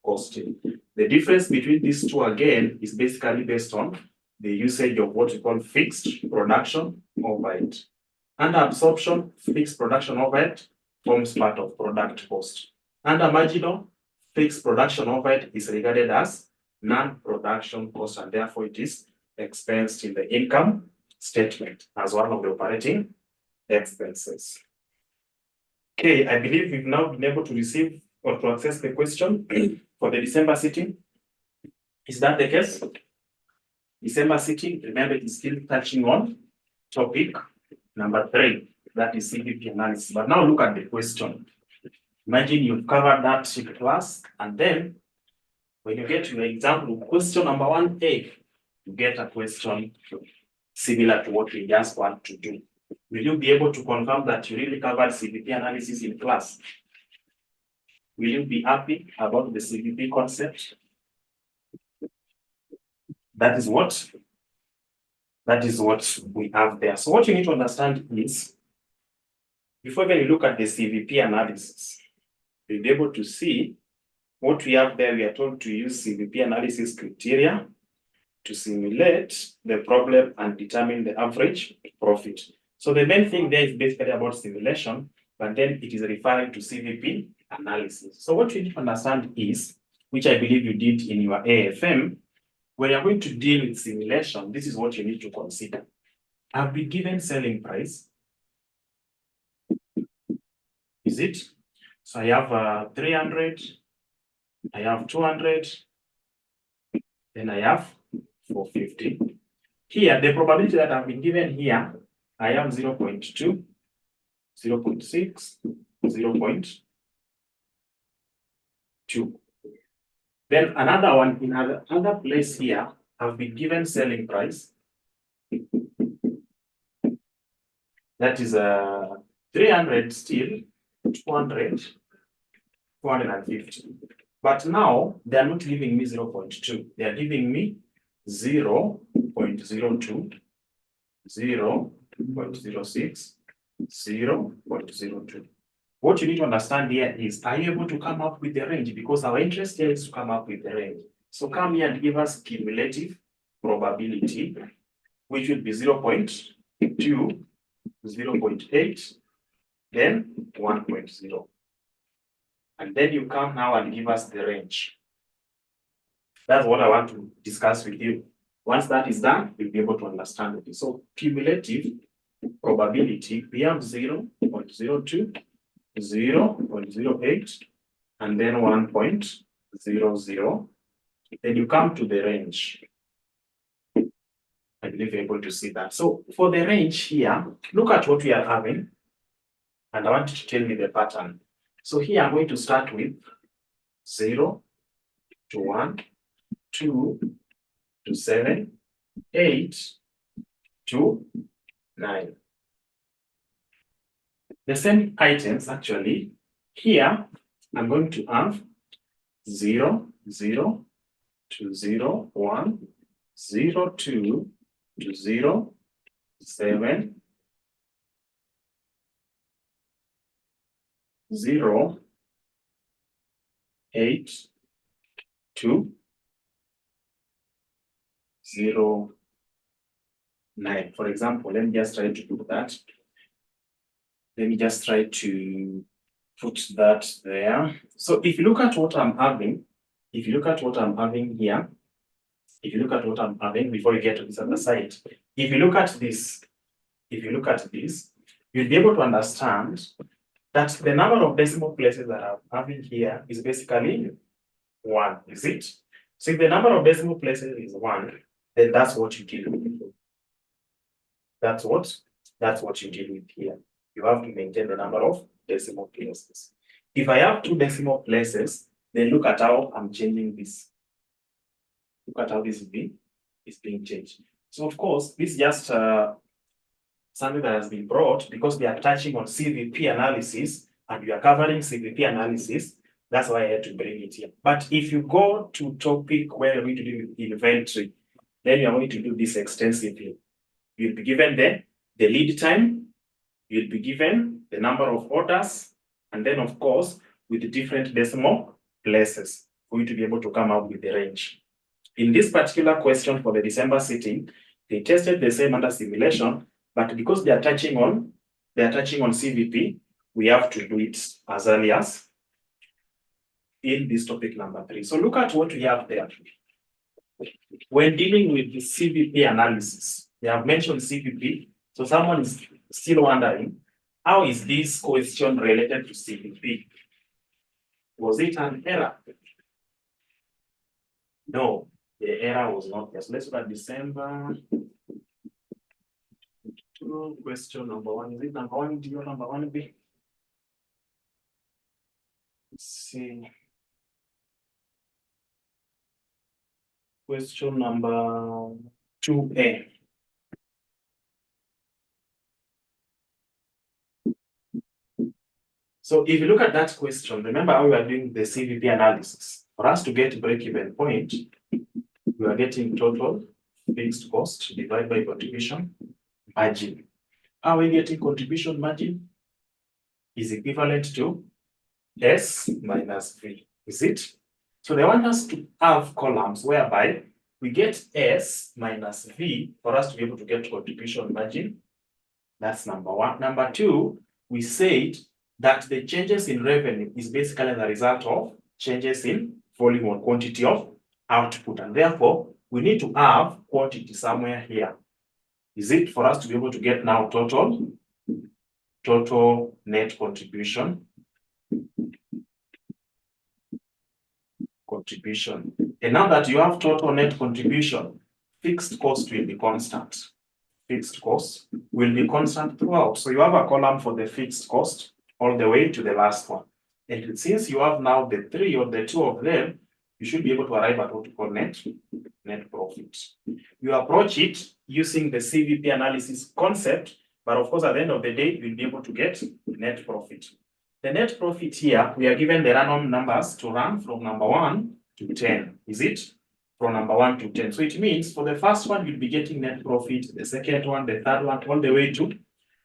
costing. The difference between these two again is basically based on the usage of what we call fixed production overhead. Under absorption, fixed production overhead forms part of product cost. Under marginal, fixed production overhead is regarded as non-production cost, and therefore it is expensed in the income statement as one of the operating expenses. Okay, I believe we've now been able to receive or to access the question for the December sitting. Is that the case? December sitting, remember, it is still touching on topic number 3, that is CPA analysis. But now look at the question. Imagine you've covered that in class, and then when you get to your example, question number 1A, you get a question similar to what we just want to do. Will you be able to confirm that you really covered CPA analysis in class? Will you be happy about the CPA concept? That is what we have there. So what you need to understand is, before you look at the CVP analysis, you'll be able to see what we have there. We are told to use CVP analysis criteria to simulate the problem and determine the average profit. So the main thing there is basically about simulation, but then it is referring to CVP analysis. So what you need to understand is, which I believe you did in your AFM, when you're going to deal with simulation, this is what you need to consider. I've been given selling price. Is it? So I have 300, I have 200, then I have 450. Here, the probability that I've been given here, I have 0.2, 0.6, 0.2. Then another one in another place here, I've been given selling price. That is 300 still, 200, 450. But now they are not giving me 0.2. They are giving me 0.02, 0.06, 0.02. What you need to understand here is, are you able to come up with the range? Because our interest here is to come up with the range. So come here and give us cumulative probability, which would be 0.2, 0.8, then 1.0. And then you come now and give us the range. That's what I want to discuss with you. Once that is done, you'll be able to understand it. So cumulative probability, we have 0.02, 0.08, and then 1.00. Then you come to the range. I believe you're able to see that. So for the range here, look at what we are having, and I want you to tell me the pattern. So here I'm going to start with 0 to 1, 2 to 7, 8 to 9. The same items actually, here I'm going to have 0, 0 to 0, 1, 0, 2 to 0, 7, 0, 8 to 0, 9. For example, let me just try to do that. Let me just try to put that there. So if you look at what I'm having, if you look at what I'm having here, if you look at what I'm having before you get to this other side, if you look at this, if you look at this, you'll be able to understand that the number of decimal places that I'm having here is basically 1, is it? So if the number of decimal places is 1, then that's what you deal with. That's what you deal with here. You have to maintain the number of decimal places. If I have 2 decimal places, then look at how I'm changing this. Look at how this is being changed. So of course, this is just something that has been brought because we are touching on CVP analysis and we are covering CVP analysis. That's why I had to bring it here. But if you go to topic where you're going to do inventory, then you're going to do this extensively. You'll be given the lead time, you'll be given the number of orders, and then of course, with the different decimal places for you to be able to come out with the range. In this particular question for the December sitting, they tested the same under simulation, but because they are touching on CVP, we have to do it as early as in this topic number 3. So look at what we have there. When dealing with the CVP analysis, they have mentioned CVP. So someone is still wondering, how is this question related to CVP? Was it an error? No, the error was not there. So let's look at December 2, question number 1. Is it number 1? Do you know number 1 be? Let's see. Question number 2A. So if you look at that question, remember how we are doing the CVP analysis. For us to get break-even point, we are getting total fixed cost divided by contribution margin. How are we getting contribution margin? Is equivalent to S minus V, is it? So they want us to have columns whereby we get S minus V for us to be able to get contribution margin. That's number 1. Number 2, we said that the changes in revenue is basically the result of changes in volume or quantity of output. And therefore, we need to have quantity somewhere here. Is it for us to be able to get now total net contribution? And now that you have total net contribution, fixed cost will be constant. Fixed cost will be constant throughout. So you have a column for the fixed cost all the way to the last one. And since you have now the 3 or the 2 of them, you should be able to arrive at what we call net profit. You approach it using the CVP analysis concept, but of course, at the end of the day, you'll be able to get net profit. The net profit here, we are given the random numbers to run from number 1 to 10. Is it? From number 1 to 10. So it means for the first one, you'll be getting net profit, the second one, the third one, all the way to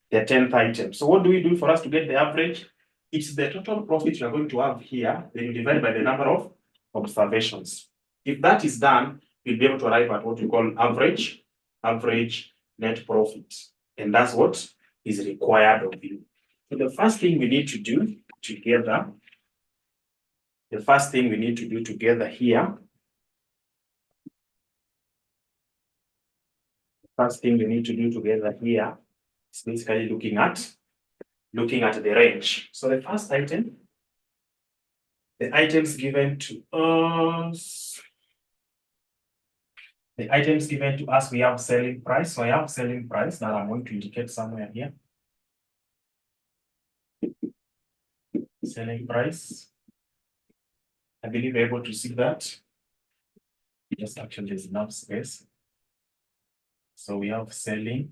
the 10th item. So what do we do for us to get the average? It's the total profit you're going to have here, then you divide by the number of observations. If that is done, you'll be able to arrive at what we call average net profit. And that's what is required of you. So the first thing we need to do together, here, is basically looking at the range. So the first item, the items given to us, we have selling price. So I have selling price that I'm going to indicate somewhere here. Selling price. I believe you're able to see that. Just actually there's enough space. So we have selling.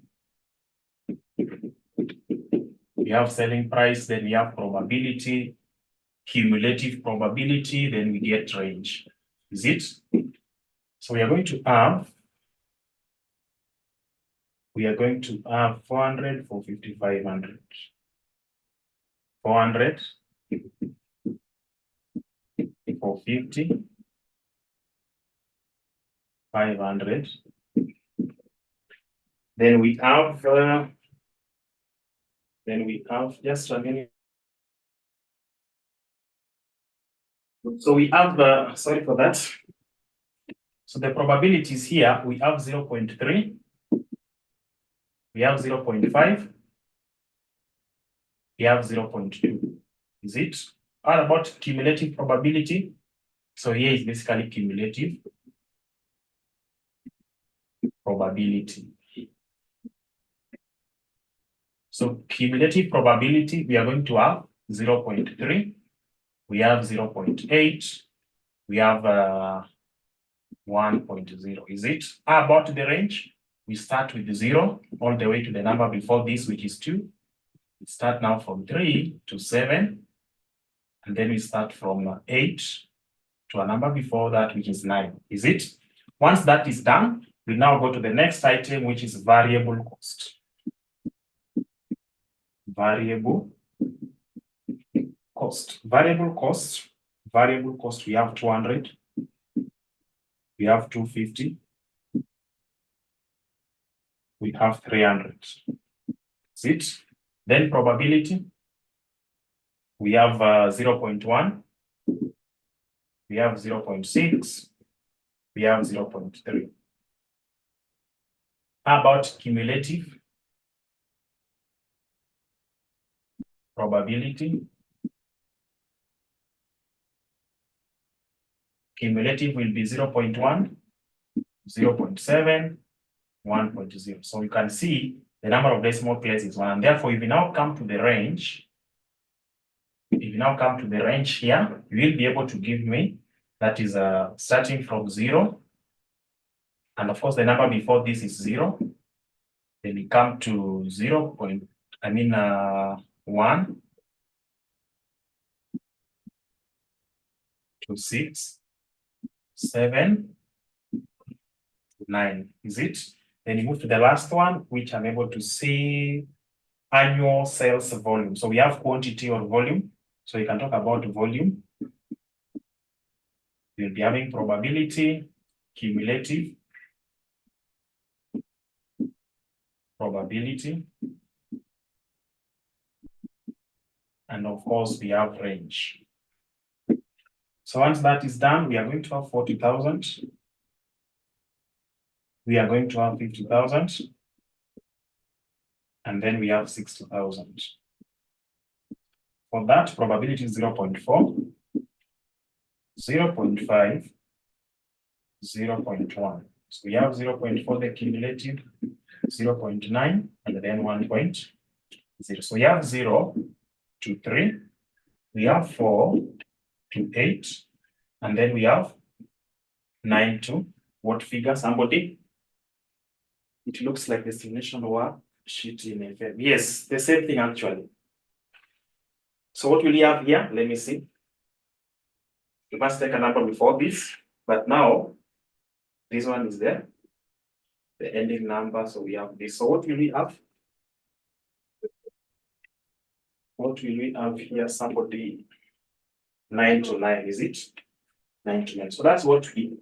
We have selling price, then we have probability, cumulative probability, then we get range. Is it? So we are going to have 400 for 5,500. 400 for 50, 500. Then we have just a minute. So we have sorry for that. So the probabilities here, we have 0.3, we have 0.5, we have 0.2. Is it? What about cumulative probability? So here is basically cumulative probability. So cumulative probability, we are going to have 0.3, we have 0.8, we have 1.0. Is it? How about the range? We start with 0 all the way to the number before this, which is 2. We start now from 3 to 7, and then we start from 8 to a number before that, which is 9. Is it? Once that is done, we now go to the next item, which is variable cost. Variable cost. Variable cost, we have 200. We have 250. We have 300. Is it? Then probability, we have 0.1. We have 0.6. We have 0.3. How about cumulative probability? Cumulative will be 0.1, 0.7, 1.0. So you can see the number of decimal places 1. And therefore, if you now come to the range, here, you will be able to give me, that is starting from 0. And of course, the number before this is 0. Then we come to 1 to 6, 7, 9. Is it? Then you move to the last one, which I'm able to see annual sales volume. So we have quantity or volume. So you can talk about volume. You'll be having probability, cumulative, probability, and of course we have range. So once that is done, we are going to have 40,000. We are going to have 50,000. And then we have 60,000. For that, probability is 0.4, 0.5, 0.1. So we have 0.4 the cumulative, 0.9, and then 1.0. So we have 0 to 3, we have 4 to 8, and then we have 9 to what figure? Somebody? It looks like the simulation worksheet in FM. Yes, the same thing actually. So what will you have here? Let me see. You must take a number before this, but now this one is there, the ending number. So we have this. So what will we have? What will we have here? Somebody 9 to 9, is it? 9 to 9. So that's what we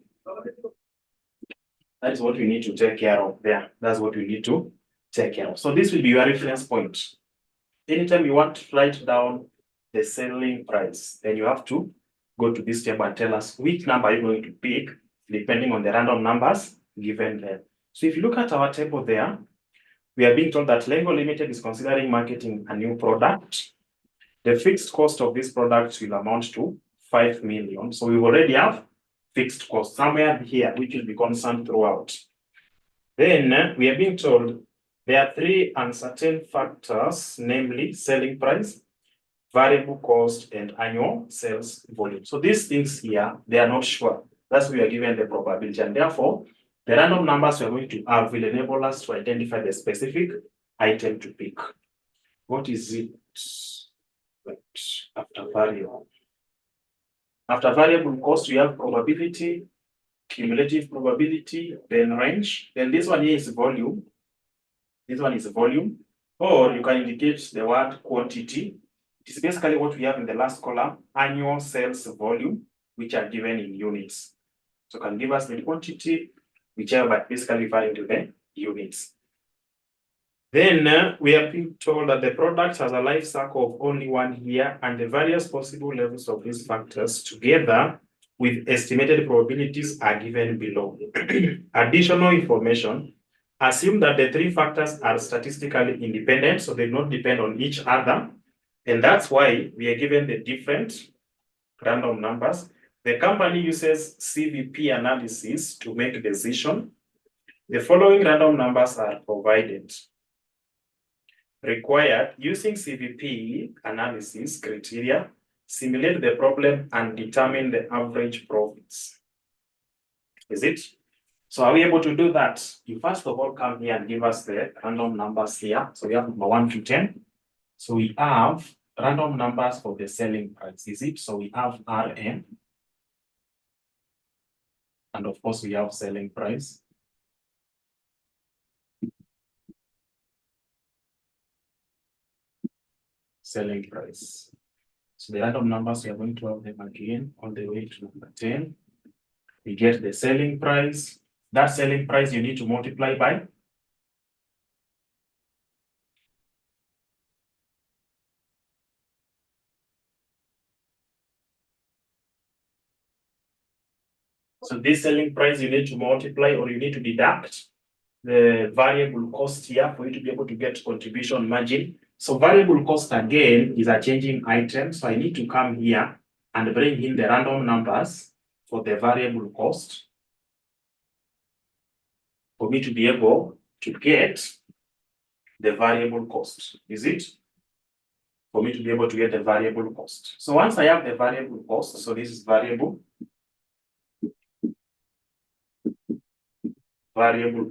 need to take care of there. That's what we need to take care of. So this will be your reference point. Anytime you want to write down the selling price, then you have to go to this table and tell us which number you're going to pick, depending on the random numbers given there. So if you look at our table there, we are being told that Lengo Limited is considering marketing a new product. The fixed cost of this product will amount to 5 million. So we already have fixed cost somewhere here, which will be constant throughout. Then we are being told there are 3 uncertain factors, namely selling price, variable cost, and annual sales volume. So these things here, they are not sure. That's why we are given the probability. And therefore, The random numbers we are going to have will enable us to identify the specific item to pick. What is it? After variable. After variable cost, we have probability, cumulative probability, then range. Then this one here is volume. This one is volume. Or you can indicate the word quantity. It is basically what we have in the last column, annual sales volume, which are given in units. So can give us the quantity, whichever, but basically referring to the units. Then we are being told that the product has a life cycle of only 1 year, and the various possible levels of these factors together with estimated probabilities are given below. Additional information: assume that the 3 factors are statistically independent, so they don't depend on each other. And that's why we are given the different random numbers. The company uses CVP analysis to make a decision. The following random numbers are provided. Required: using CVP analysis criteria, simulate the problem and determine the average profits. Is it? So are we able to do that? You first of all come here and give us the random numbers here. So we have number 1 to 10. So we have random numbers for the selling price. Is it? So we have RN. And of course, we have selling price. Selling price. So the random numbers, we are going to have them again all the way to number 10. We get the selling price. That selling price you need to multiply by. So this selling price you need to multiply, or you need to deduct the variable cost here for you to be able to get contribution margin. So variable cost again is a changing item. So I need to come here and bring in the random numbers for the variable cost for me to be able to get the variable cost. Is it? For me to be able to get the variable cost. So once I have the variable cost, so this is variable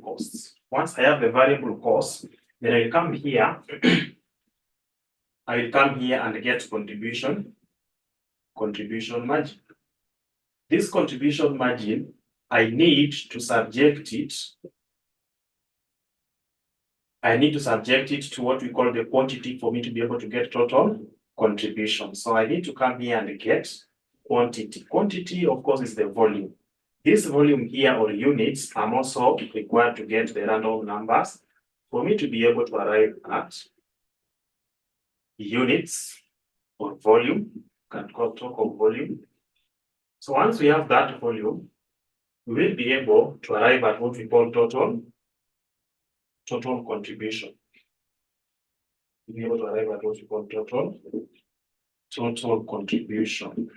costs. Once I have the variable cost, then I come here. I will come here and get contribution margin. This contribution margin, I need to subject it. I need to subject it to what we call the quantity for me to be able to get total contribution. So I need to come here and get quantity. Quantity, of course, is the volume. This volume here, or units, I'm also required to get the random numbers for me to be able to arrive at units or volume. Can talk of volume. So once we have that volume, we will be able to arrive at what we call total contribution. We'll be able to arrive at what we call total contribution.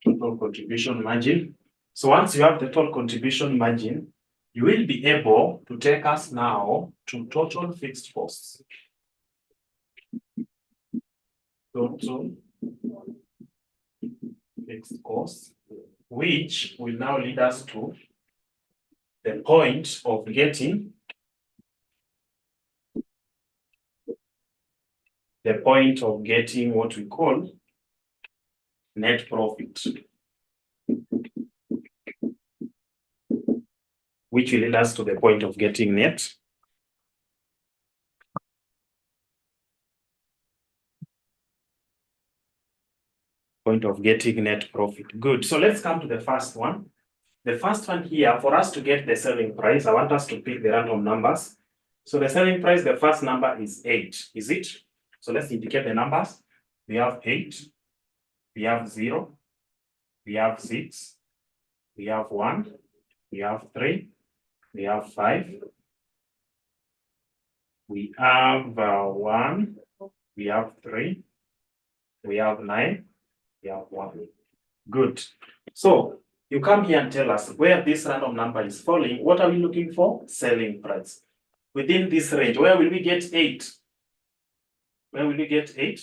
Total contribution margin. So once you have the total contribution margin, you will be able to take us now to total fixed costs. Total fixed costs, which will now lead us to the point of getting what we call net profit, which will lead us to the point of getting net profit. Good. So let's come to the first one. The first one here, for us to get the selling price, I want us to pick the random numbers. So the selling price, the first number is 8. Is it? So let's indicate the numbers. We have 8. We have 0. We have 6. We have 1. We have 3. We have 5. We have 1. We have 3. We have 9. We have 1. Good. So you come here and tell us where this random number is falling. What are we looking for? Selling price. Within this range, where will we get 8? Where will we get 8?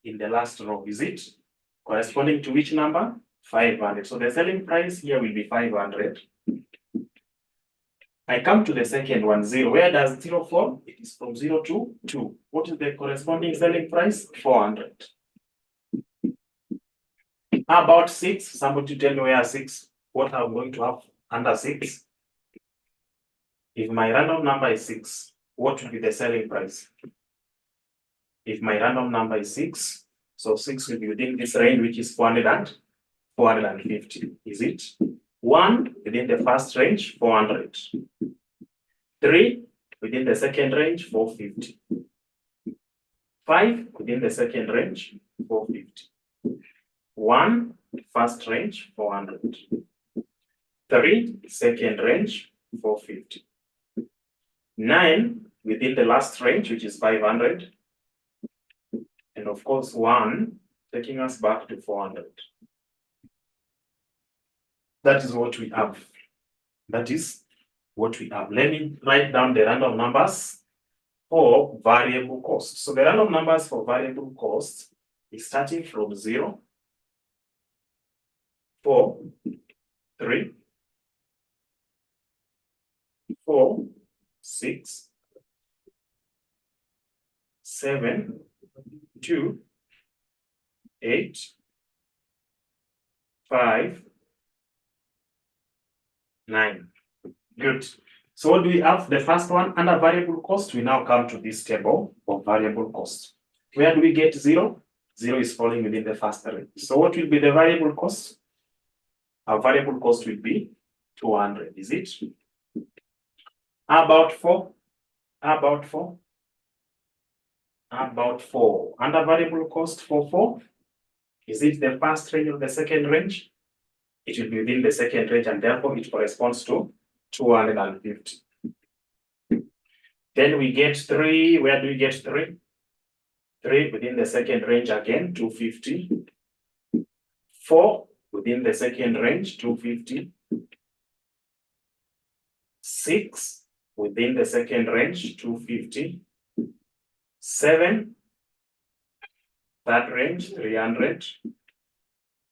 In the last row, is it? corresponding to which number? 500. So the selling price here will be 500. I come to the second one, 0. Where does 0 fall? It is from 0 to 2. What is the corresponding selling price? 400. How about 6? Somebody tell me where 6? What I'm going to have under 6? If my random number is 6, what will be the selling price? If my random number is 6, so 6 will be within this range, which is 400 and 450. Is it? 1 within the first range, 400. 3 within the second range, 450. 5 within the second range, 450. 1 first range, 400. 3 second range, 450. 9 within the last range, which is 500. And of course, 1 taking us back to 400. That is what we have. That is what we have. Let me write down the random numbers for variable cost. So the random numbers for variable cost is starting from 0, 4, 3, 4, 6, 7, 2, 8, 5, 9. Good. So what do we have? The first one, under variable cost, we now come to this table of variable cost. Where do we get 0? 0 is falling within the first range. So what will be the variable cost? Our variable cost will be 200, is it? How about 4? How about 4? How about 4? Under variable cost for 4, is it the first range or the second range? It will be within the second range, and therefore it corresponds to 250. Then we get 3. Where do we get 3? 3 within the second range again, 250. 4 within the second range, 250. 6 within the second range, 250. 7 third range, 300.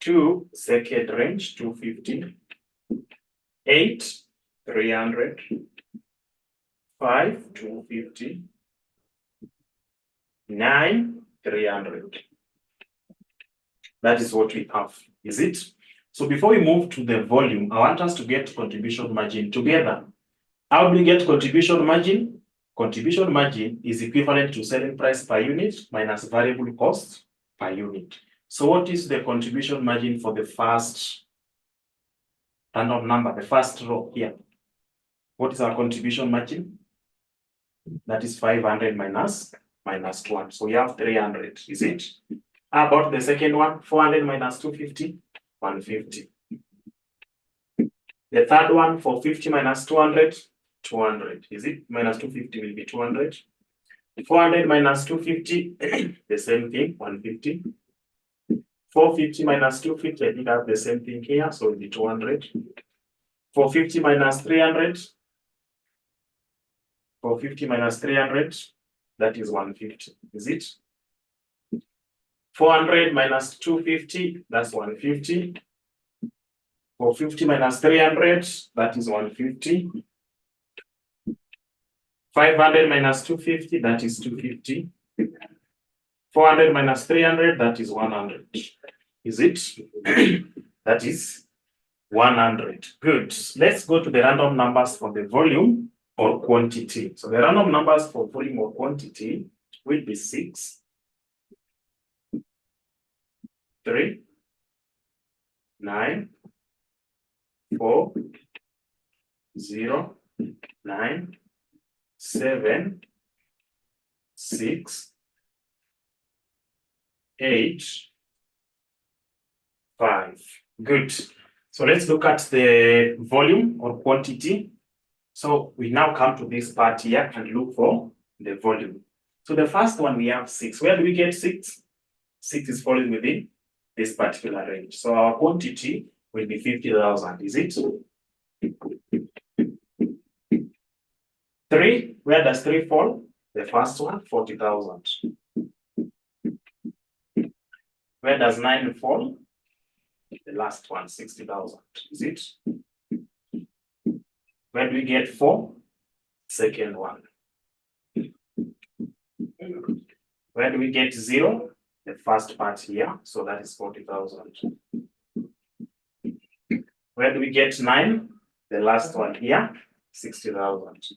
2 second range, 250. 8 300. 5 250. 9 300. That is what we have, is it? So before we move to the volume, I want us to get contribution margin together. How do we get contribution margin? Contribution margin is equivalent to selling price per unit minus variable cost per unit. So what is the contribution margin for the first random number, the first row here? What is our contribution margin? That is 500 minus 1. So we have 300, is it? How about the second one? 400 minus 250, 150. The third one, 450 minus 200, 200. Is it? Minus 250 will be 200. 400 minus 250, the same thing, 150. 450 minus 250, I think I have the same thing here, so it will be 200. 450 minus 300. 450 minus 300, that is 150, is it? 400 minus 250, that's 150. 450 minus 300, that is 150. 500 minus 250, that is 250. 400 minus 300, that is 100. Is it? That is 100. Good. Let's go to the random numbers for the volume or quantity. So the random numbers for volume or quantity will be 6, 3, 9, 4, 0, 9, 7, 6, 8, 5. Good. So let's look at the volume or quantity. So we now come to this part here and look for the volume. So the first one, we have 6. Where do we get 6? 6 is falling within this particular range. So our quantity will be 50,000, is it? 3, where does 3 fall? The first one, 40,000. Where does 9 fall? The last one, 60,000. Is it? Where do we get 4? Second one. Where do we get 0? The first part here. So that is 40,000. Where do we get 9? The last one here, 60,000.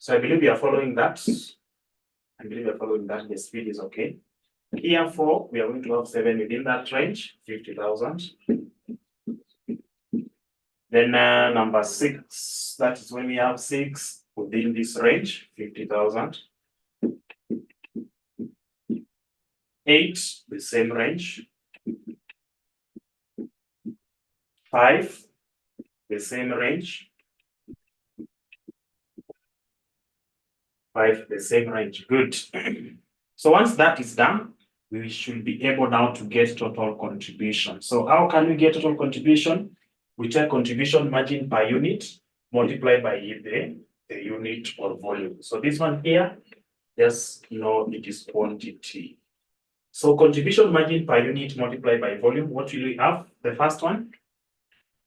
So I believe we are following that. The speed is okay. Here 4, we are going to have 7 within that range, 50,000. Then number 6, that is when we have 6 within this range, 50,000. 8, the same range. 5, the same range. 5, the same range. Good. So once that is done, we should be able now to get total contribution. So how can we get total contribution? We take contribution margin per unit multiplied by the unit or volume. So this one here, just know it is quantity. So contribution margin per unit multiplied by volume, what will we have? The first one,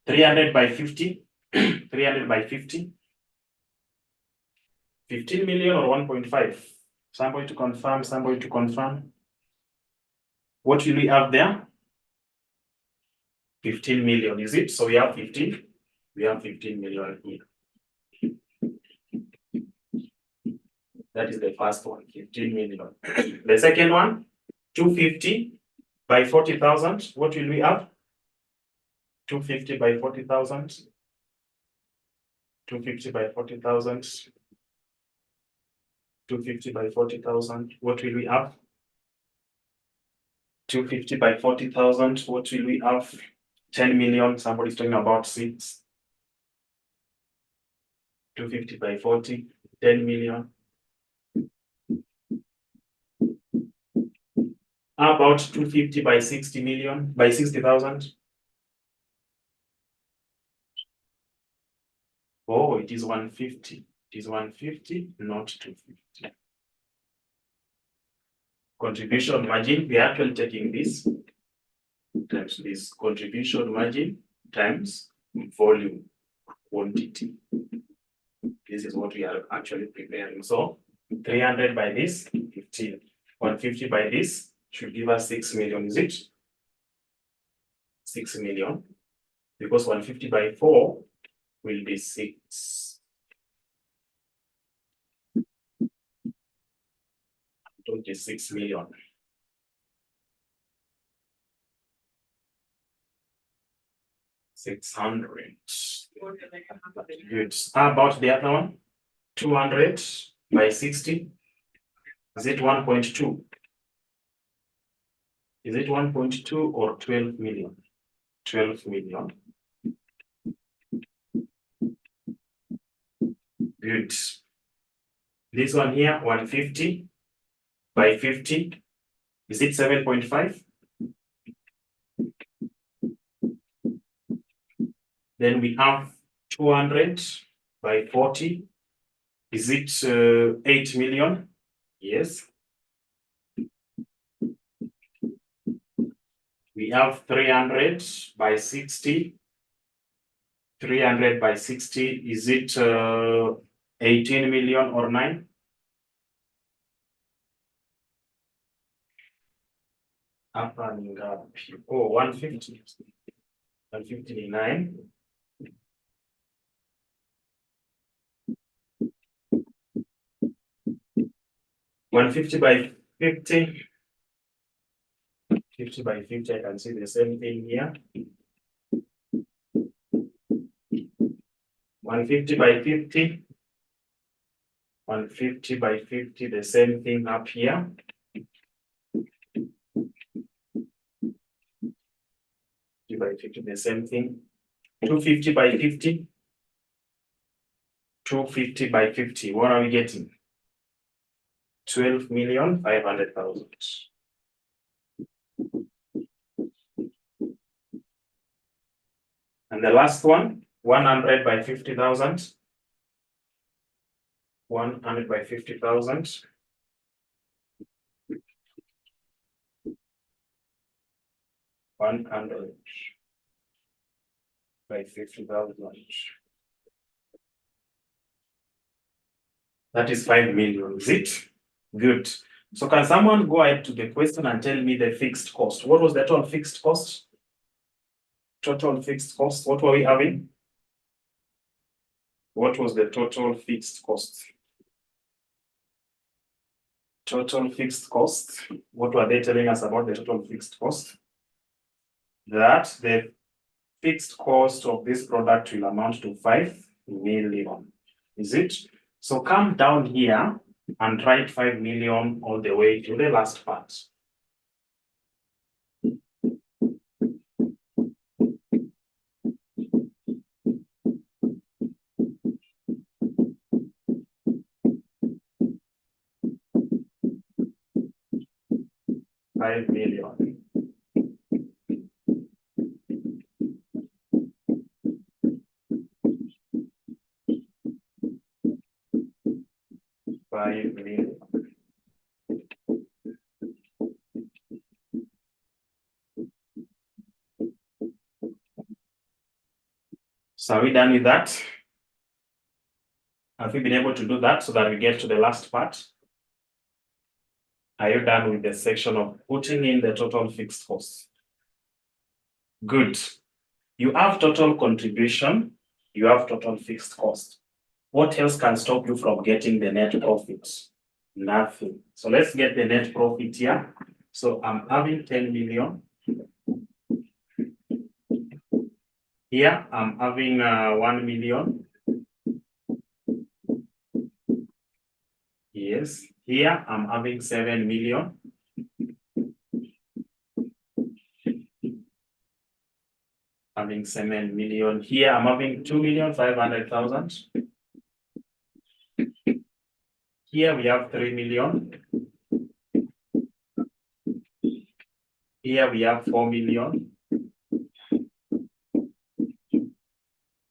300 by 50, 300 by 50, 15 million or 1.5. Somebody to confirm. What will we have there? 15 million, is it? So we have 15. We have 15 million here. That is the first one, 15 million. The second one, 250 by 40,000. What will we have? 250 by 40,000. 250 by 40,000. 250 by 40,000. What will we have? 250 by 40,000. What will we have? 10 million. Somebody's talking about 6. 250 by 40, 10 million. How about 250 by 60 million, by 60,000? Oh, it is 150. It is 150, not 250. Contribution margin, we are actually taking this times this contribution margin times volume quantity. This is what we are actually preparing. So 300 by this, 15. 150 by this should give us 6 million, is it? 6 million. Because 150 by 4 will be 6. 26 million. $600. Good. How about the other one? 200 by 60. Is it 1.2? Is it 1.2 or 12 million? 12 million. Good. This one here, 150 by 50. Is it 7.5? Then we have 200 by 40. Is it 8 million? Yes. We have 300 by 60. 300 by 60. Is it 18 million or 9? Hapa ni ngapi? Oh, 150. 159. $150 by 50. 50 by 50, I can see the same thing here. 150 by 50. 150 by 50, the same thing up here. 50 by 50, the same thing. 250 by 50. 250 by 50. What are we getting? 12,500,000. And the last one, 100 by 50,000. 100 by 50,000. 100 by 50,000. That is 5 million, is it? Good. So can someone go ahead to the question and tell me the fixed cost? What was the total fixed cost? Total fixed cost, what were we having? What was the total fixed cost? Total fixed cost. What were they telling us about the total fixed cost? That the fixed cost of this product will amount to 5 million. Is it? So come down here and write 5 million all the way to the last part. $5 million. $5 million. So are we done with that? Have we been able to do that so that we get to the last part? Are you done with the section of putting in the total fixed cost? Good. You have total contribution, you have total fixed cost. What else can stop you from getting the net profit? Nothing. So let's get the net profit here. So I'm having 10 million. Here I'm having 1 million. Yes. Here I'm having 7 million. Having 7 million. Here I'm having 2,500,000. Here we have 3 million. Here we have 4 million.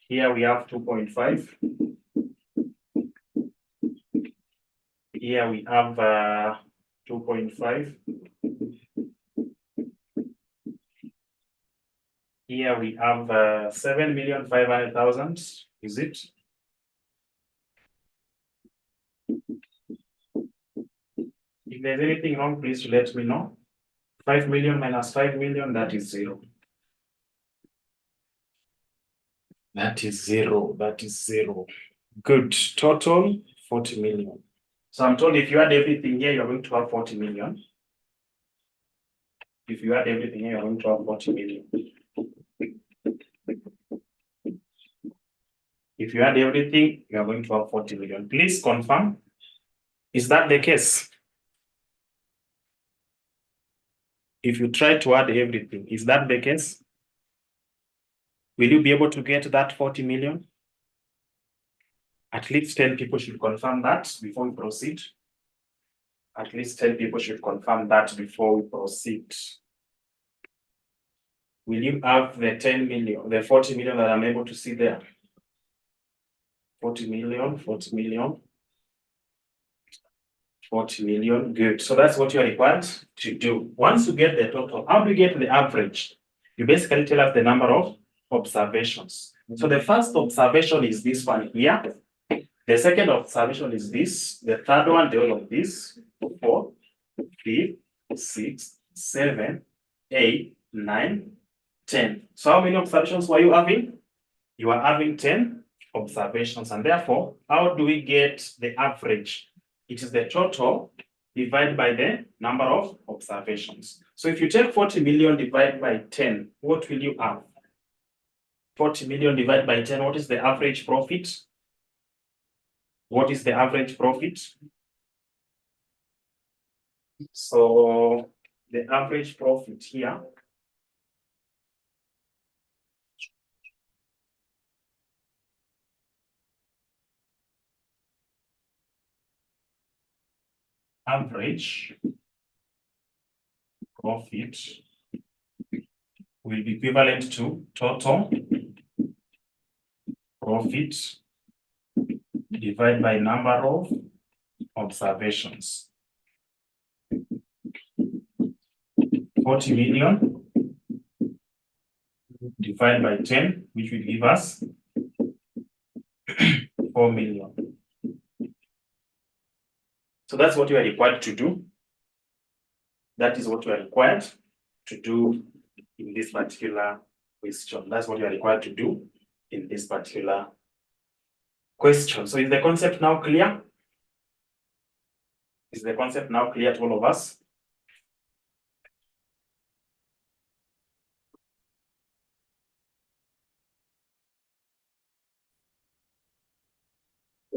Here we have 2.5. Here we have 2.5. Here we have 7,500,000. Is it? If there's anything wrong, please let me know. 5 million minus 5 million, that is 0. That is 0. That is 0. Good. Total 40 million. So I'm told if you add everything here, you're going to have 40 million. If you add everything here, you're going to have 40 million. If you add everything, you are going to have 40 million. Please confirm. Is that the case? If you try to add everything, is that the case? Will you be able to get that 40 million? At least 10 people should confirm that before we proceed. At least 10 people should confirm that before we proceed. Will you have the 10 million, the 40 million that I'm able to see there? 40 million, 40 million. 40 million, good. So that's what you're required to do. Once you get the total, how do you get the average? You basically tell us the number of observations. So the first observation is this one here. The second observation is this. The third one, the whole of this. 4, 5, 6, 7, 8, 9, 10. So how many observations were you having? You are having 10 observations. And therefore, how do we get the average? It is the total divided by the number of observations. So if you take 40 million divided by 10, what will you have? 40 million divided by 10, what is the average profit? What is the average profit? So the average profit here average profit will be equivalent to total profit divided by number of observations. 40 million divided by 10, which will give us 4 million. So that's what you are required to do. That is what you are required to do in this particular question. That's what you are required to do in this particular question. So is the concept now clear? Is the concept now clear to all of us?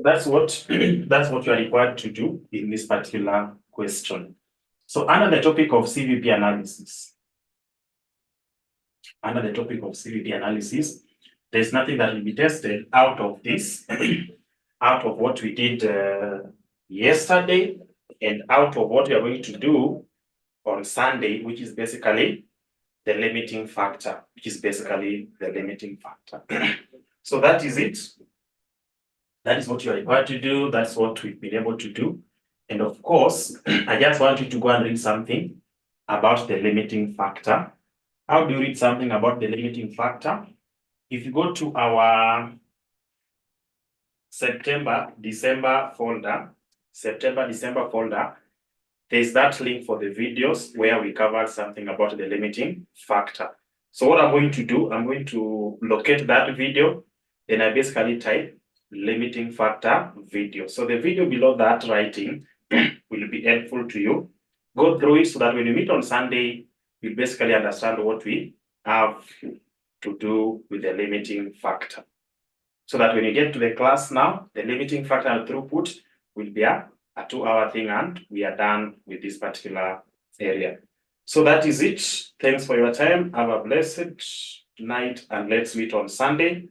That's what that's what you are required to do in this particular question. So under the topic of CVP analysis, there's nothing that will be tested out of this, out of what we did yesterday, and out of what we are going to do on Sunday, which is basically the limiting factor, So that is it. That is what you are required to do. That's what we've been able to do. And of course, I just want you to go and read something about the limiting factor. How do you read something about the limiting factor? If you go to our September, December folder, there's that link for the videos where we covered something about the limiting factor. So what I'm going to do, I'm going to locate that video, then I basically type limiting factor video. So the video below that writing will be helpful to you. Go through it so that when you meet on Sunday, you basically understand what we have to do with the limiting factor. So that when you get to the class now, the limiting factor and throughput will be a 2-hour thing and we are done with this particular area. So that is it. Thanks for your time. Have a blessed night and let's meet on Sunday